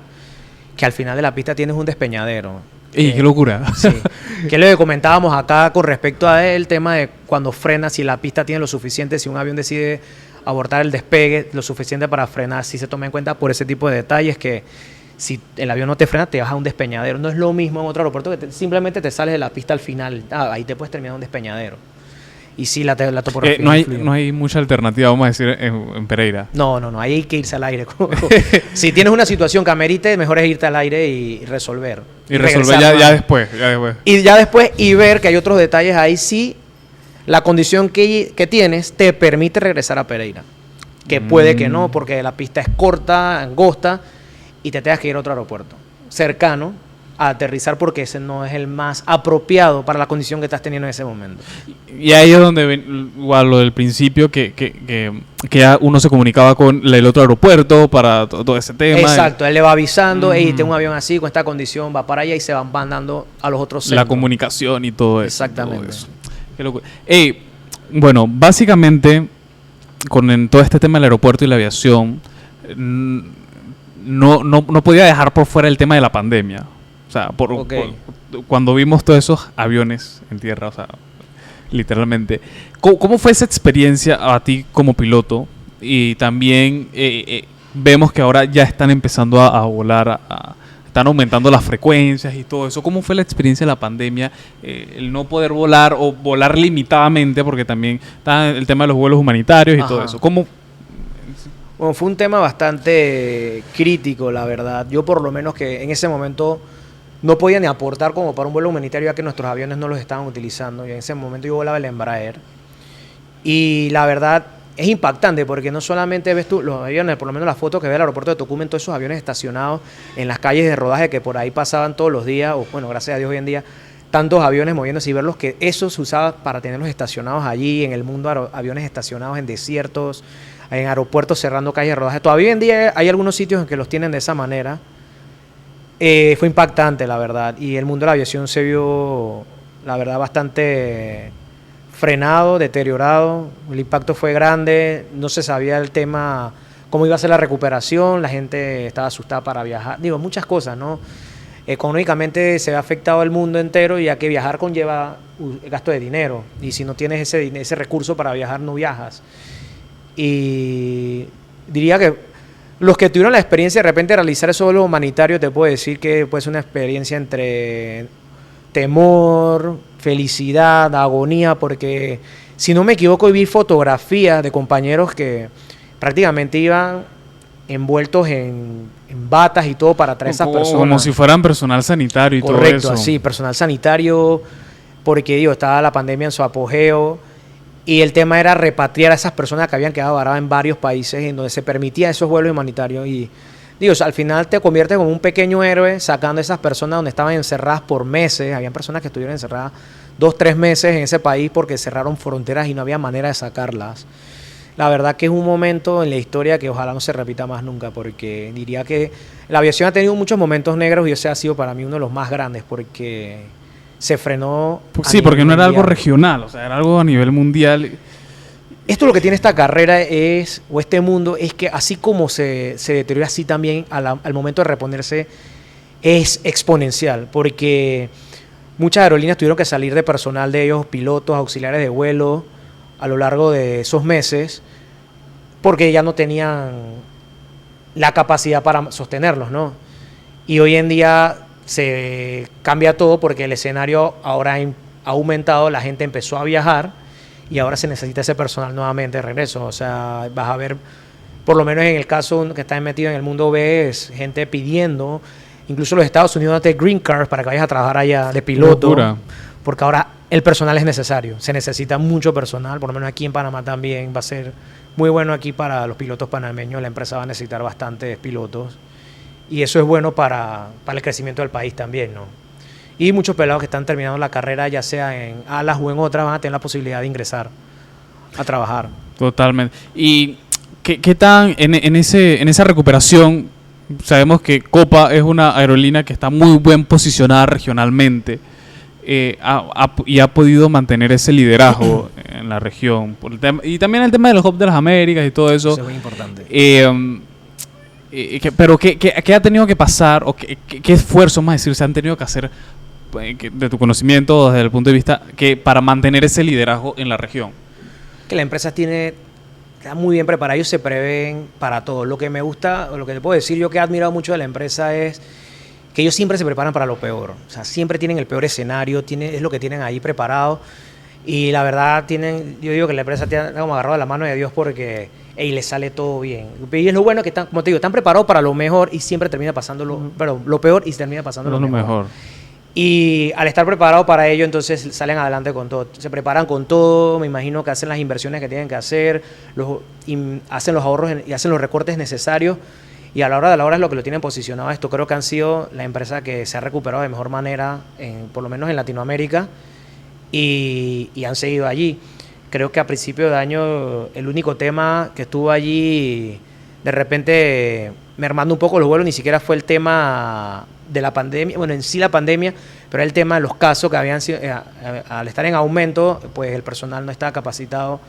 que al final de la pista tienes un despeñadero. ¡Y qué locura! Sí. Que lo que comentábamos acá con respecto a el tema de cuando frena, si la pista tiene lo suficiente, si un avión decide abortar el despegue, lo suficiente para frenar, si se toma en cuenta por ese tipo de detalles que si el avión no te frena, te vas a un despeñadero. No es lo mismo en otro aeropuerto que simplemente te sales de la pista al final. Ahí te puedes terminar un despeñadero. Y sí, la topografía influye. No hay mucha alternativa, vamos a decir, en Pereira. No, ahí hay que irse al aire. Si tienes una situación que amerite, mejor es irte al aire y resolver. Y resolver ya después. Y ya después, y ver que hay otros detalles ahí, sí, la condición que tienes te permite regresar a Pereira. Que puede que no, porque la pista es corta, angosta, y te tengas que ir a otro aeropuerto cercano a aterrizar, porque ese no es el más apropiado para la condición que estás teniendo en ese momento. Y ahí es donde ven igual lo del principio, que ya uno se comunicaba con el otro aeropuerto para todo ese tema. Exacto, él le va avisando, hey, tengo un avión así, con esta condición, va para allá, y se van mandando a los otros centros. La comunicación y todo eso. Exactamente. Todo eso. Qué locura. Bueno, básicamente, con todo este tema del aeropuerto y la aviación, no podía dejar por fuera el tema de la pandemia. O sea, cuando vimos todos esos aviones en tierra, o sea, literalmente. ¿Cómo fue esa experiencia a ti como piloto? Y también vemos que ahora ya están empezando a volar, están aumentando las frecuencias y todo eso. ¿Cómo fue la experiencia de la pandemia? El no poder volar o volar limitadamente, porque también está el tema de los vuelos humanitarios y todo eso. ¿Cómo? Bueno, fue un tema bastante crítico, la verdad. Yo por lo menos que en ese momento no podía ni aportar como para un vuelo humanitario, ya que nuestros aviones no los estaban utilizando. Y en ese momento yo volaba el Embraer. Y la verdad es impactante, porque no solamente ves tú los aviones, por lo menos las fotos que ve el aeropuerto de Tocumen, todos esos aviones estacionados en las calles de rodaje que por ahí pasaban todos los días, o bueno, gracias a Dios hoy en día, tantos aviones moviéndose, y verlos que eso se usaba para tenerlos estacionados allí, en el mundo, aviones estacionados en desiertos, en aeropuertos cerrando calles de rodaje. Todavía hoy en día hay algunos sitios en que los tienen de esa manera. Fue impactante, la verdad, y el mundo de la aviación se vio, la verdad, bastante frenado, deteriorado. El impacto fue grande, no se sabía el tema, cómo iba a ser la recuperación, la gente estaba asustada para viajar, digo, muchas cosas, ¿no? Económicamente se ve afectado el mundo entero, ya que viajar conlleva gasto de dinero, y si no tienes ese recurso para viajar, no viajas. Y diría que los que tuvieron la experiencia de repente de realizar esos vuelos humanitarios, te puedo decir que puede ser una experiencia entre temor, felicidad, agonía, porque si no me equivoco vi fotografías de compañeros que prácticamente iban envueltos en batas y todo para traer a esas personas. Como si fueran personal sanitario y correcto, todo eso. Sí, personal sanitario, porque digo, estaba la pandemia en su apogeo. Y el tema era repatriar a esas personas que habían quedado varadas en varios países en donde se permitía esos vuelos humanitarios. Y digo, al final te conviertes como un pequeño héroe sacando a esas personas donde estaban encerradas por meses. Habían personas que estuvieron encerradas 2-3 meses en ese país porque cerraron fronteras y no había manera de sacarlas. la verdad que es un momento en la historia que ojalá no se repita más nunca, porque diría que la aviación ha tenido muchos momentos negros y ese ha sido para mí uno de los más grandes, porque se frenó. Sí, porque no era algo regional, o sea, era algo a nivel mundial. Esto lo que tiene esta carrera o este mundo, es que así como se deteriora, así también al momento de reponerse es exponencial, porque muchas aerolíneas tuvieron que salir de personal de ellos, pilotos, auxiliares de vuelo, a lo largo de esos meses, porque ya no tenían la capacidad para sostenerlos, ¿no? Y hoy en día se cambia todo porque el escenario ahora ha aumentado, la gente empezó a viajar y ahora se necesita ese personal nuevamente de regreso. O sea, vas a ver, por lo menos en el caso que está metido en el mundo B, es gente pidiendo, incluso los Estados Unidos date green cards para que vayas a trabajar allá de piloto. Locura. Porque ahora el personal es necesario, se necesita mucho personal, por lo menos aquí en Panamá también va a ser muy bueno aquí para los pilotos panameños, la empresa va a necesitar bastantes pilotos y eso es bueno para el crecimiento del país también, ¿no? Y muchos pelados que están terminando la carrera, ya sea en alas o en otras, van a tener la posibilidad de ingresar a trabajar. Totalmente. ¿Y qué tan en esa recuperación? Sabemos que Copa es una aerolínea que está muy bien posicionada regionalmente. Y ha podido mantener ese liderazgo en la región. Y también el tema de los Hubs de las Américas y todo eso. Eso es muy importante. Pero ¿qué ha tenido que pasar o qué esfuerzos, más decir, se han tenido que hacer de tu conocimiento desde el punto de vista para mantener ese liderazgo en la región? Que la empresa está muy bien preparada, ellos se prevén para todo. Lo que me gusta, o lo que te puedo decir yo que he admirado mucho de la empresa es que ellos siempre se preparan para lo peor. O sea, siempre tienen el peor escenario, es lo que tienen ahí preparado. Y la verdad, yo digo que la empresa tiene como agarrado de la mano de Dios porque les sale todo bien. Y es lo bueno que están, como te digo, están preparados para lo mejor y siempre termina pasando lo peor y termina pasando lo mejor. Y al estar preparado para ello, entonces salen adelante con todo. Se preparan con todo, me imagino que hacen las inversiones que tienen que hacer, hacen los ahorros y hacen los recortes necesarios. Y a la hora de la hora es lo que lo tienen posicionado esto. Creo que han sido la empresa que se ha recuperado de mejor manera, por lo menos en Latinoamérica, y han seguido allí. Creo que a principio de año el único tema que estuvo allí, de repente mermando un poco los vuelos, ni siquiera fue el tema de la pandemia, bueno, en sí la pandemia, pero el tema de los casos que habían sido, al estar en aumento, pues el personal no estaba capacitado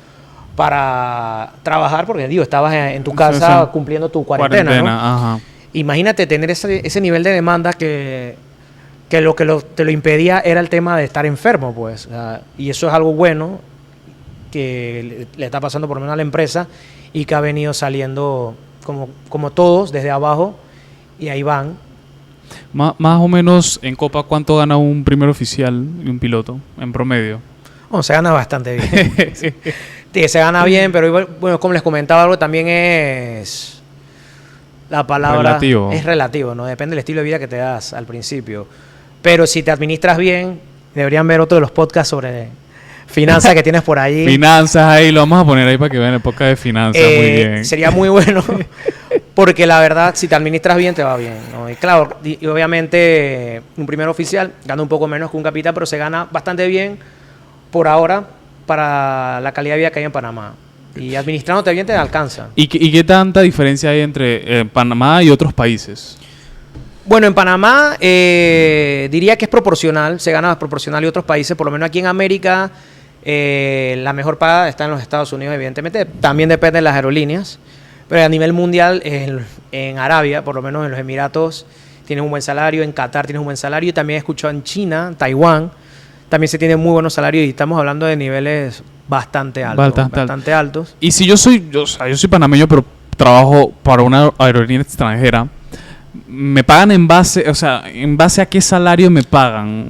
para trabajar, porque digo, estabas en tu casa cumpliendo tu cuarentena, ¿no? Ajá. Imagínate tener ese nivel de demanda que te lo impedía era el tema de estar enfermo, pues. Y eso es algo bueno que le está pasando por lo menos a la empresa y que ha venido saliendo como todos desde abajo y ahí van. Más o menos en Copa, ¿cuánto gana un primer oficial y un piloto en promedio? Bueno, se gana bastante bien. Sí, se gana bien, pero igual, bueno, como les comentaba, algo también es la palabra relativo. Es relativo, ¿no? Depende del estilo de vida que te das al principio. Pero si te administras bien, deberían ver otro de los podcasts sobre finanzas que tienes por ahí. Finanzas, ahí lo vamos a poner ahí para que vean el podcast de finanzas, muy bien. Sería muy bueno, porque la verdad, si te administras bien, te va bien, ¿no? Y claro, y obviamente un primer oficial gana un poco menos que un capitán, pero se gana bastante bien por ahora para la calidad de vida que hay en Panamá. Y administrándote bien te alcanza. ¿Y qué tanta diferencia hay entre Panamá y otros países? Bueno, en Panamá diría que es proporcional, se gana proporcional y otros países, por lo menos aquí en América, la mejor paga está en los Estados Unidos, evidentemente, también depende de las aerolíneas, pero a nivel mundial, en Arabia, por lo menos en los Emiratos, tienen un buen salario, en Qatar tienes un buen salario, y también he escuchado en China, Taiwán, también se tiene muy buenos salarios y estamos hablando de niveles bastante altos. Y si yo soy panameño, pero trabajo para una aerolínea extranjera, ¿me pagan en base a qué salario me pagan?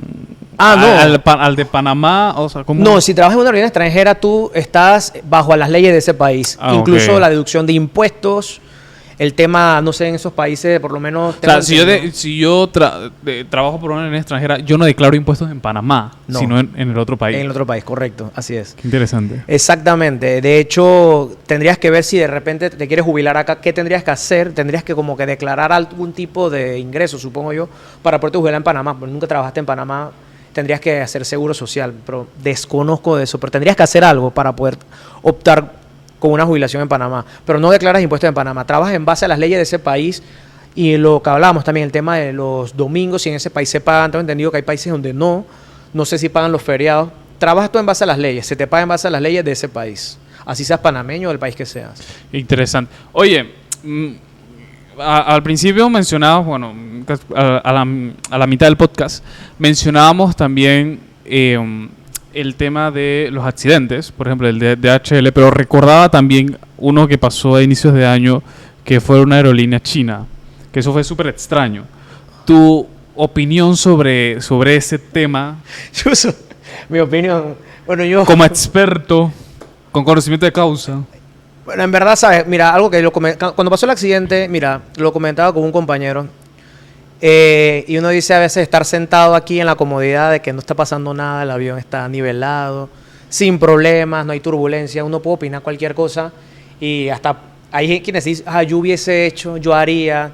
Al de Panamá, o sea, ¿cómo? No, si trabajas en una aerolínea extranjera, tú estás bajo las leyes de ese país. Incluso la deducción de impuestos, el tema, no sé, en esos países, por lo menos... O sea, si yo trabajo por una aerolínea extranjera, yo no declaro impuestos en Panamá, sino en el otro país. En el otro país, correcto, así es. Qué interesante. Exactamente. De hecho, tendrías que ver si de repente te quieres jubilar acá, ¿qué tendrías que hacer? Tendrías que como que declarar algún tipo de ingreso, supongo yo, para poderte jubilar en Panamá. Porque nunca trabajaste en Panamá, tendrías que hacer seguro social, pero desconozco de eso. Pero tendrías que hacer algo para poder optar con una jubilación en Panamá, pero no declaras impuestos en Panamá, trabajas en base a las leyes de ese país y lo que hablábamos también, el tema de los domingos, si en ese país se pagan, tengo entendido que hay países donde no sé si pagan los feriados, trabajas tú en base a las leyes, se te paga en base a las leyes de ese país, así seas panameño o del país que seas. Interesante. Oye, al principio mencionabas, bueno, a la mitad del podcast, mencionábamos también el tema de los accidentes, por ejemplo, el de DHL, pero recordaba también uno que pasó a inicios de año, que fue una aerolínea china, que eso fue súper extraño. Tu opinión sobre ese tema. Mi opinión, bueno, yo... Como experto, con conocimiento de causa. Bueno, en verdad, ¿sabes? Mira, algo que cuando pasó el accidente, mira, lo comentaba con un compañero, y uno dice a veces estar sentado aquí en la comodidad de que no está pasando nada, el avión está nivelado, sin problemas, no hay turbulencia, uno puede opinar cualquier cosa, y hasta hay quienes dicen, yo hubiese hecho, yo haría.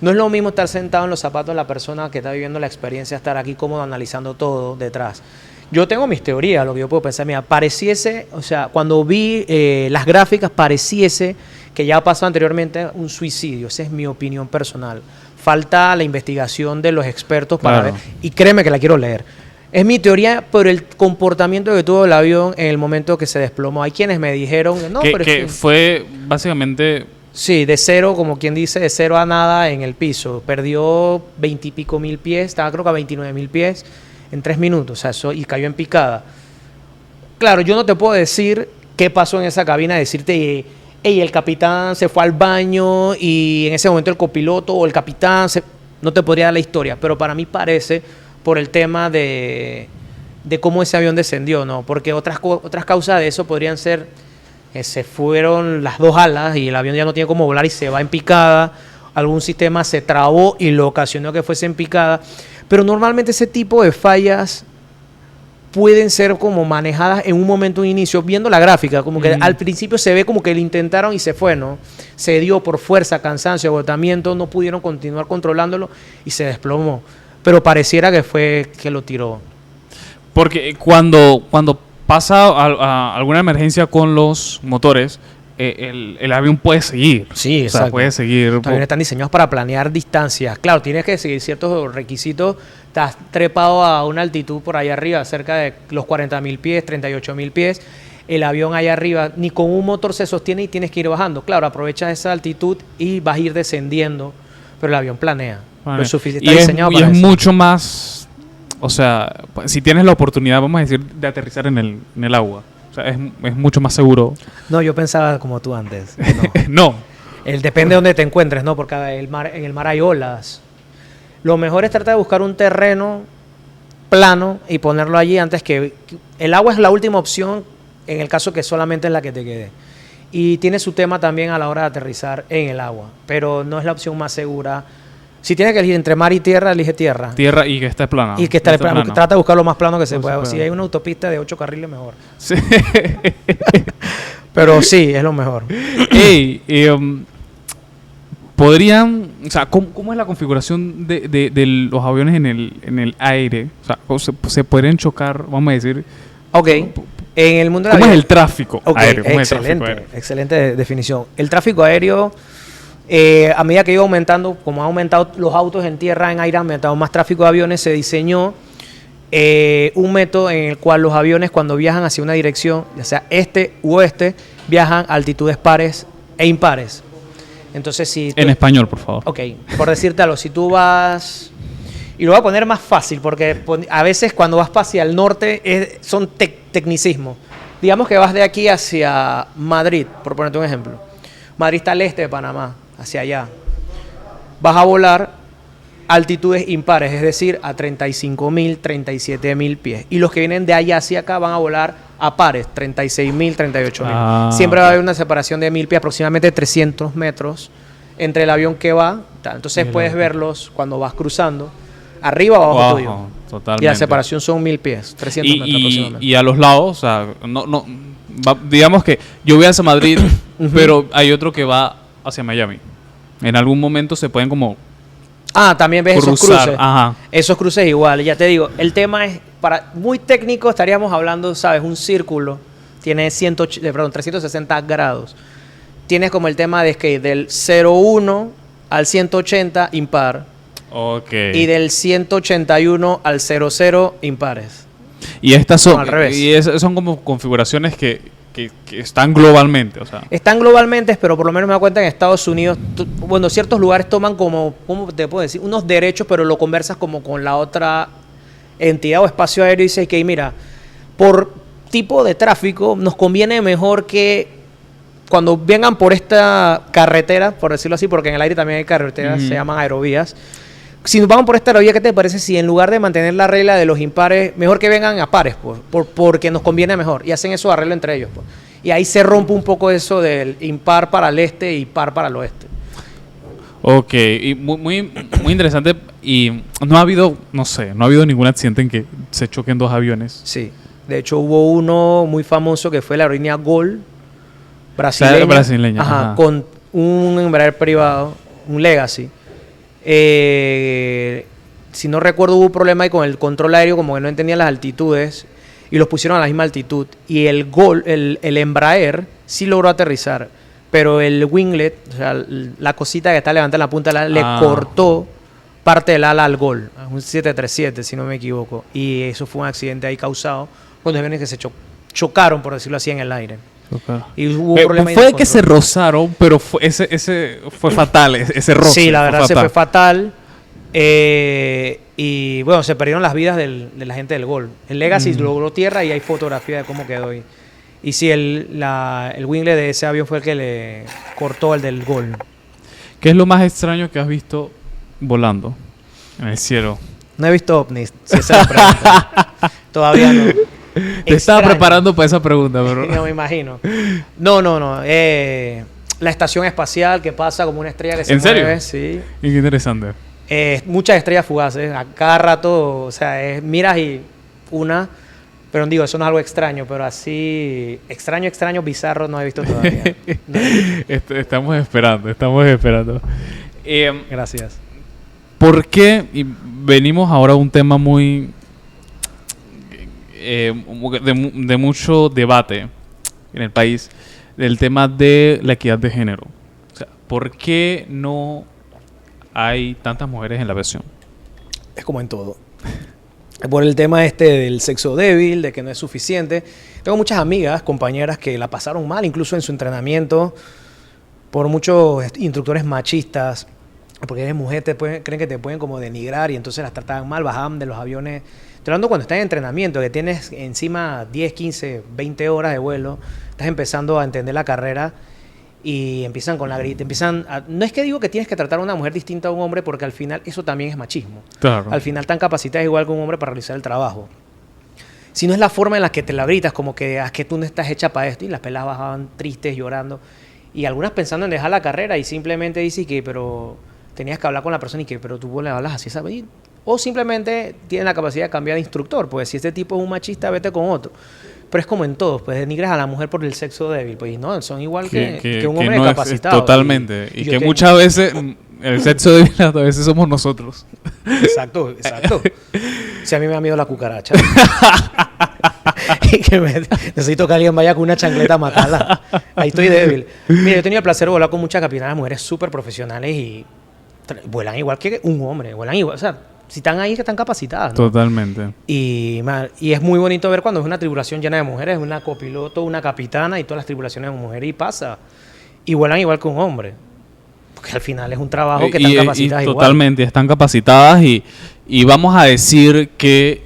No es lo mismo estar sentado en los zapatos de la persona que está viviendo la experiencia, estar aquí cómodo analizando todo detrás. Yo tengo mis teorías, lo que yo puedo pensar. Mira, pareciese, o sea, cuando vi las gráficas, pareciese que ya pasó anteriormente un suicidio. Esa es mi opinión personal. Falta la investigación de los expertos para ver. Y créeme que la quiero leer. Es mi teoría por el comportamiento que tuvo el avión en el momento que se desplomó. Hay quienes me dijeron... No, que fue básicamente... Sí, de cero, como quien dice, de cero a nada en el piso. Perdió 20 y pico mil pies, estaba creo que a 29.000 pies en 3 minutos, o sea, eso, y cayó en picada. Claro, yo no te puedo decir qué pasó en esa cabina, decirte, el capitán se fue al baño y en ese momento el copiloto o el capitán, no te podría dar la historia, pero para mí parece por el tema de cómo ese avión descendió, ¿no? Porque otras causas de eso podrían ser... se fueron las 2 alas y el avión ya no tiene cómo volar y se va en picada, algún sistema se trabó y lo ocasionó que fuese en picada, pero normalmente ese tipo de fallas pueden ser como manejadas en un momento, un inicio, viendo la gráfica, como que al principio se ve como que lo intentaron y se fue, ¿no? Se dio por fuerza, cansancio, agotamiento, no pudieron continuar controlándolo y se desplomó, pero pareciera que fue que lo tiró. Porque cuando pasa a alguna emergencia con los motores, el avión puede seguir. Sí, exacto. O sea, puede seguir. Los aviones están diseñados para planear distancias. Claro, tienes que seguir ciertos requisitos. Estás trepado a una altitud por allá arriba, cerca de los 40.000 pies, 38.000 pies. El avión allá arriba ni con un motor se sostiene y tienes que ir bajando. Claro, aprovechas esa altitud y vas a ir descendiendo, pero el avión planea. Vale. Lo suficiente, está diseñado para eso. Y es eso. mucho más... O sea, si tienes la oportunidad, vamos a decir, de aterrizar en el agua. O sea, es mucho más seguro. No, yo pensaba como tú antes. No. Depende de dónde te encuentres, ¿no? Porque en el mar hay olas. Lo mejor es tratar de buscar un terreno plano y ponerlo allí antes que... El agua es la última opción en el caso que solamente es la que te quede. Y tiene su tema también a la hora de aterrizar en el agua, pero no es la opción más segura. Si tienes que elegir entre mar y tierra, elige tierra. Tierra y que esté plana. Y que esté plano. Trata de buscar lo más plano que se pueda. puede. Si hay una autopista de 8 carriles, mejor. Sí. Pero sí, es lo mejor. Ey, podrían... O sea, ¿cómo es la configuración de los aviones en el aire? O sea, ¿se podrían chocar, vamos a decir? Ok. En el mundo del ¿Cómo avión, es el tráfico aéreo? ¿Cómo es el excelente, tráfico aéreo? excelente definición. El tráfico aéreo, a medida que iba aumentando, como han aumentado los autos en tierra, en aire, ha aumentado más tráfico de aviones, se diseñó un método en el cual los aviones, cuando viajan hacia una dirección, ya sea este u oeste, viajan a altitudes pares e impares. Entonces, si En español, por favor. Ok, por decirte algo, si tú vas... Y lo voy a poner más fácil, porque a veces cuando vas hacia el norte son tecnicismos. Digamos que vas de aquí hacia Madrid, por ponerte un ejemplo. Madrid está al este de Panamá, hacia allá. Vas a volar a altitudes impares, es decir, a 35.000, 37.000 pies. Y los que vienen de allá hacia acá van a volar a pares, 36.000, 38.000. Siempre va a haber una separación de 1.000 pies, aproximadamente 300 metros, entre el avión que va. Entonces puedes verlos cuando vas cruzando, arriba o abajo tuyo. Totalmente. Y la separación son 1.000 pies, 300 metros aproximadamente. Y a los lados, o sea, digamos que yo voy hacia Madrid, pero hay otro que va hacia Miami. En algún momento se pueden como... también ves esos cruces. Ajá. Esos cruces igual, ya te digo, el tema es, muy técnico estaríamos hablando, ¿sabes? Un círculo tiene 360 grados. Tienes como el tema de que del 0,1 al 180 impar. Ok. Y del 181 al 00 impares. Y estas son, No, al revés. son como configuraciones que están globalmente, o sea. Están globalmente, pero por lo menos me da cuenta que en Estados Unidos, bueno, ciertos lugares toman como, ¿cómo te puedo decir? Unos derechos, pero lo conversas como con la otra entidad o espacio aéreo y dices que, mira, por tipo de tráfico nos conviene mejor que cuando vengan por esta carretera, por decirlo así, porque en el aire también hay carreteras, se llaman aerovías. Si nos vamos por esta aerovía, ¿qué te parece si en lugar de mantener la regla de los impares, mejor que vengan a pares, pues, porque nos conviene mejor? Y hacen eso de arreglo entre ellos, pues. Y ahí se rompe un poco eso del impar para el este y par para el oeste. Ok, y muy interesante. Y no ha habido, no sé, no ha habido ningún accidente en que se choquen dos aviones. Sí. De hecho, hubo uno muy famoso que fue la aerolínea Gol, brasileña. Brasileña, Ajá, ajá. con un Embraer privado, un Legacy. Si no recuerdo, hubo un problema ahí con el control aéreo, como que no entendían las altitudes y los pusieron a la misma altitud. Y el Embraer sí logró aterrizar, pero el winglet, o sea, la cosita que está levantada en la punta del ala, le cortó parte del ala al Gol, un 737, si no me equivoco. Y eso fue un accidente ahí causado con los aviones que se chocaron, por decirlo así, en el aire. Okay. Y hubo un problema ahí fue de que se rozaron, pero ese fue fatal, ese roce. Sí, la verdad fue se fue fatal. Y bueno, se perdieron las vidas de la gente del Gol. El Legacy logró tierra y hay fotografía de cómo quedó ahí. Y sí, el winglet de ese avión fue el que le cortó el del Gol. ¿Qué es lo más extraño que has visto volando en el cielo? No he visto ovnis, si esa es la pregunta. Todavía no. Te estaba preparando para esa pregunta, pero... No me imagino. No. La estación espacial que pasa como una estrella que se mueve. ¿En Sí. Qué interesante. Muchas estrellas fugaces. A cada rato, o sea, miras y una... Pero digo, eso no es algo extraño, pero así... Extraño, bizarro, no he visto todavía. No. Estamos esperando. Gracias. ¿Por qué? Y venimos ahora a un tema muy... de mucho debate en el país, del tema de la equidad de género. O sea, ¿por qué no hay tantas mujeres en la aviación? Es como en todo. Por el tema del sexo débil, de que no es suficiente. Tengo muchas amigas, compañeras que la pasaron mal, incluso en su entrenamiento, por muchos instructores machistas, porque eres mujer, creen que te pueden como denigrar y entonces las trataban mal, bajaban de los aviones. Estoy hablando cuando estás en entrenamiento, que tienes encima 10, 15, 20 horas de vuelo, estás empezando a entender la carrera y empiezan con la grita, no es que digo que tienes que tratar a una mujer distinta a un hombre, porque al final eso también es machismo. Claro. Al final están capacitadas igual que un hombre para realizar el trabajo. Si no es la forma en la que te la gritas, como que que tú no estás hecha para esto, y las pelas bajaban tristes, llorando, y algunas pensando en dejar la carrera y simplemente dicen que, pero tenías que hablar con la persona y que, pero tú le hablas así, ¿sabes? O simplemente tienen la capacidad de cambiar de instructor, pues si este tipo es un machista, vete con otro. Pero es como en todos, pues denigras a la mujer por el sexo débil, pues no, son igual que un hombre no capacitado. Totalmente. Y yo que tengo... muchas veces el sexo débil a veces somos nosotros. Exacto. Si a mí me da miedo la cucaracha. Y que necesito que alguien vaya con una chancleta a matarla. Ahí estoy débil. Mira, yo he tenido el placer de volar con muchas capitanas, mujeres súper profesionales y vuelan igual que un hombre. Vuelan igual, o sea, si están ahí, que están capacitadas, ¿no? Totalmente. Y es muy bonito ver cuando es una tripulación llena de mujeres, una copiloto, una capitana y todas las tripulaciones de mujeres, y pasa. Y vuelan igual que un hombre. Porque al final es un trabajo que están capacitadas igual. Totalmente, están capacitadas y vamos a decir que...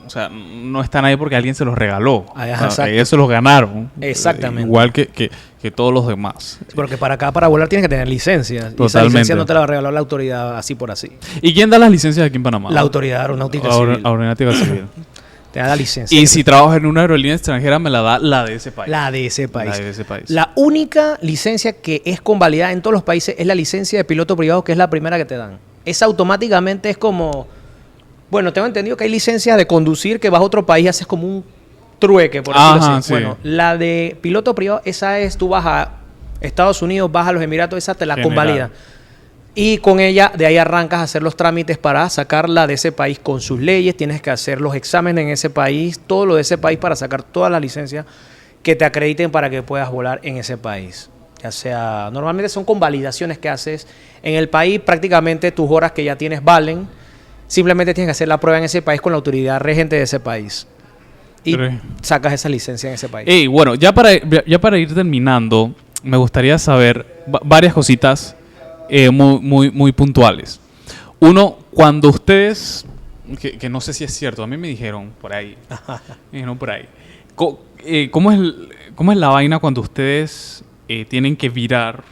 o sea, no están ahí porque alguien se los regaló. Ellos se los ganaron. Exactamente. Igual que todos los demás. Porque para volar tienes que tener licencias. Totalmente. Y esa licencia no te la regaló la autoridad así por así. ¿Y quién da las licencias aquí en Panamá? La autoridad aeronáutica civil. Aeronáutica civil. Te da la licencia. Y si trabajo en una aerolínea extranjera, me la da la de ese país. La de ese país. La de ese país. La única licencia que es convalidada en todos los países es la licencia de piloto privado, que es la primera que te dan. Esa automáticamente es como... Bueno, tengo entendido que hay licencias de conducir que vas a otro país y haces como un trueque, por decirlo así. Sí. Bueno, la de piloto privado, esa es, tú vas a Estados Unidos, vas a los Emiratos, esa te la convalida. Y con ella, de ahí arrancas a hacer los trámites para sacarla de ese país con sus leyes. Tienes que hacer los exámenes en ese país, todo lo de ese país para sacar todas las licencias que te acrediten para que puedas volar en ese país. Ya sea, normalmente son con validaciones que haces en el país. Prácticamente tus horas que ya tienes valen. Simplemente tienes que hacer la prueba en ese país con la autoridad regente de ese país. Y sacas esa licencia en ese país. Y bueno, ya para ir terminando, me gustaría saber varias cositas muy puntuales. Uno, cuando ustedes, que no sé si es cierto, a mí me dijeron por ahí, ¿cómo es la vaina cuando ustedes tienen que virar?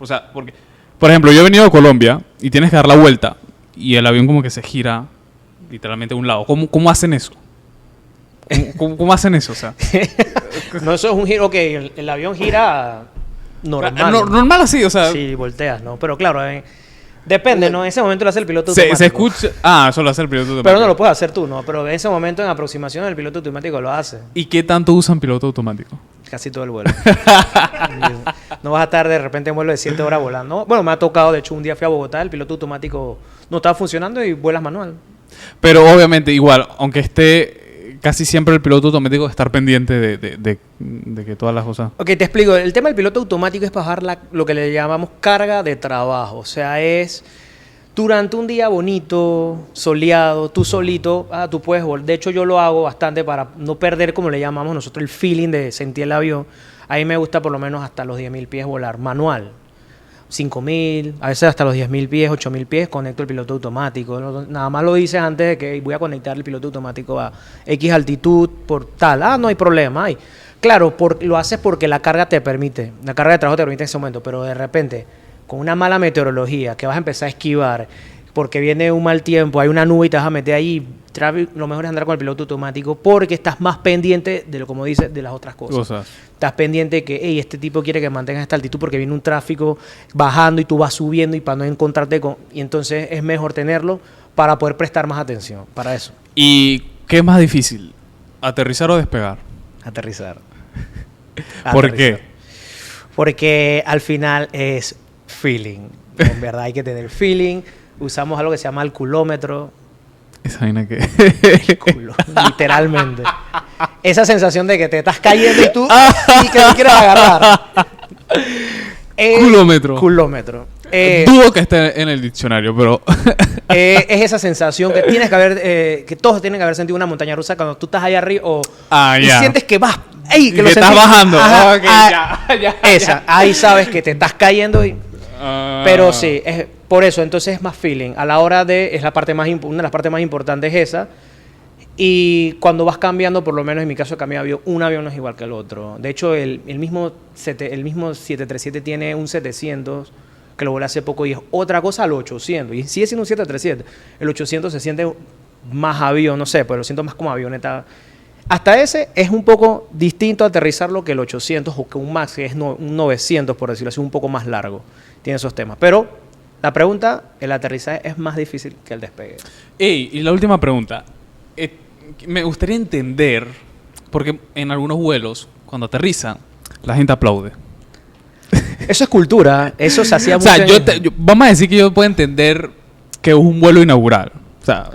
O sea, porque, por ejemplo, yo he venido de Colombia y tienes que dar la vuelta y el avión como que se gira literalmente a un lado. ¿Cómo hacen eso? ¿Cómo hacen eso? O sea, no, eso es un giro que el avión gira normal. Normal así, o sea. Sí, volteas, ¿no? Pero claro, depende, ¿no? En ese momento lo hace el piloto automático. Se escucha. Eso lo hace el piloto automático. Pero no lo puedes hacer tú, ¿no? Pero en ese momento, en aproximación, el piloto automático lo hace. ¿Y qué tanto usan piloto automático? Casi todo el vuelo. No vas a estar de repente en vuelo de 7 horas volando. Bueno, me ha tocado, de hecho, un día fui a Bogotá, el piloto automático no estaba funcionando y vuelas manual. Pero obviamente, igual, aunque esté casi siempre el piloto automático, estar pendiente de que todas las cosas. Ok, te explico. El tema del piloto automático es bajar lo que le llamamos carga de trabajo. O sea, es durante un día bonito, soleado, tú solito, tú puedes volar. De hecho, yo lo hago bastante para no perder, como le llamamos nosotros, el feeling de sentir el avión. A mí me gusta por lo menos hasta los 10.000 pies volar manual. 5.000, a veces hasta los 10.000 pies, 8.000 pies, conecto el piloto automático. Nada más lo dices antes de que voy a conectar el piloto automático a X altitud por tal. No hay problema. Claro, lo haces porque la carga te permite, la carga de trabajo te permite en ese momento, pero de repente, con una mala meteorología, que vas a empezar a esquivar, porque viene un mal tiempo, hay una nube y te vas a meter ahí, lo mejor es andar con el piloto automático porque estás más pendiente de como dices, de las otras cosas. Estás pendiente de que este tipo quiere que mantengas esta altitud porque viene un tráfico bajando y tú vas subiendo y para no encontrarte con... Y entonces es mejor tenerlo para poder prestar más atención para eso. ¿Y qué es más difícil? ¿Aterrizar o despegar? Aterrizar. ¿Por qué? Porque al final es feeling. En verdad hay que tener feeling. Usamos algo que se llama el culómetro. ¿Esa vaina qué? Literalmente. Esa sensación de que te estás cayendo y tú y que no quieres agarrar. Culómetro. Culómetro. Dudo que esté en el diccionario, pero... es esa sensación que tienes que haber... que todos tienen que haber sentido una montaña rusa cuando tú estás allá arriba y sientes que vas... que lo estás bajando. Ahí sabes que te estás cayendo y... Pero sí, es por eso, entonces es más feeling. A la hora de, es la parte más una de las partes más importantes es esa. Y cuando vas cambiando, por lo menos en mi caso he cambiado avión, un avión no es igual que el otro. De hecho, el mismo 737 tiene un 700 que lo volé hace poco y es otra cosa al 800. Y sigue siendo un 737. El 800 se siente más avión, no sé, pero lo siento más como avioneta. Hasta ese es un poco distinto a aterrizarlo que el 800 o que un MAX, que es un 900, por decirlo así, un poco más largo. Tiene esos temas. Pero la pregunta, el aterrizaje es más difícil que el despegue. Y la última pregunta. Me gustaría entender, porque en algunos vuelos, cuando aterrizan, la gente aplaude. Eso es cultura. Eso se hacía mucho. O sea, vamos a decir que yo puedo entender que es un vuelo inaugural. O sea,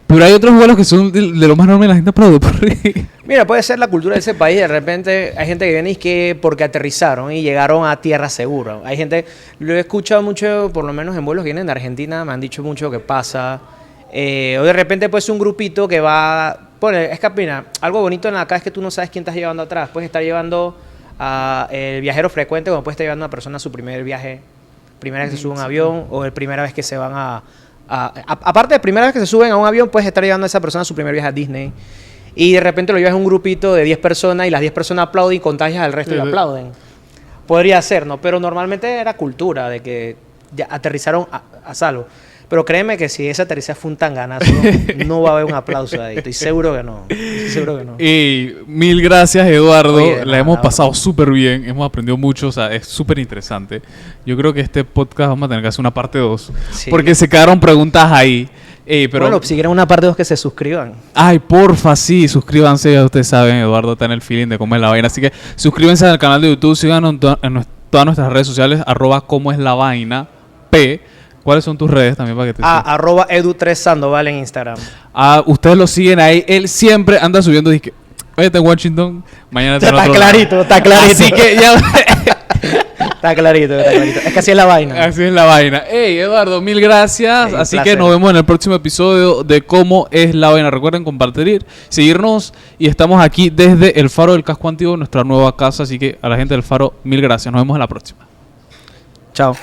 pero hay otros vuelos que son de lo más normal y la gente aplaude. Mira, puede ser la cultura de ese país. De repente hay gente que viene y que porque aterrizaron y llegaron a tierra segura. Hay gente, lo he escuchado mucho, por lo menos en vuelos que vienen de Argentina, me han dicho mucho que pasa. O de repente puede ser un grupito que va... Es que, mira, algo bonito en acá es que tú no sabes quién estás llevando atrás. Puedes estar llevando a el viajero frecuente, como puedes estar llevando a una persona a su primer viaje, primera vez que se sube a un avión, o la primera vez que se van aparte de primera vez que se suben a un avión, puedes estar llevando a esa persona a su primer viaje a Disney. Y de repente lo llevas a un grupito de 10 personas y las 10 personas aplauden y contagias al resto y aplauden. Podría ser, ¿no? Pero normalmente era cultura de que ya aterrizaron a salvo. Pero créeme que si ese aterrizaje fue un tanganazo, no va a haber un aplauso ahí. Estoy seguro que no. Y mil gracias, Eduardo. La hemos pasado súper bien. Hemos aprendido mucho. O sea, es súper interesante. Yo creo que este podcast vamos a tener que hacer una parte 2. Sí. Porque se quedaron preguntas ahí. Pero... Bueno, si quieren una parte 2 que se suscriban. Ay, porfa, sí. Suscríbanse. Ya ustedes saben, Eduardo está en el feeling de cómo es la vaina. Así que suscríbanse al canal de YouTube. Síganos en todas nuestras redes sociales. @comoeslavaina. P. ¿Cuáles son tus redes también para que te sigan? @edu3sandoval en Instagram. Ustedes lo siguen ahí. Él siempre anda subiendo. Dice que, oye, está en Washington. Mañana está en Está otro clarito, lado. está clarito. Así que ya... Está clarito, está clarito. Es que así es la vaina. Así es la vaina. Hey, Eduardo, mil gracias. Hey, Así placer. que nos vemos en el próximo episodio de Cómo es la vaina. Recuerden compartir, seguirnos. Y estamos aquí desde el Faro del Casco Antiguo, nuestra nueva casa. Así que a la gente del Faro, mil gracias. Nos vemos en la próxima. Chao.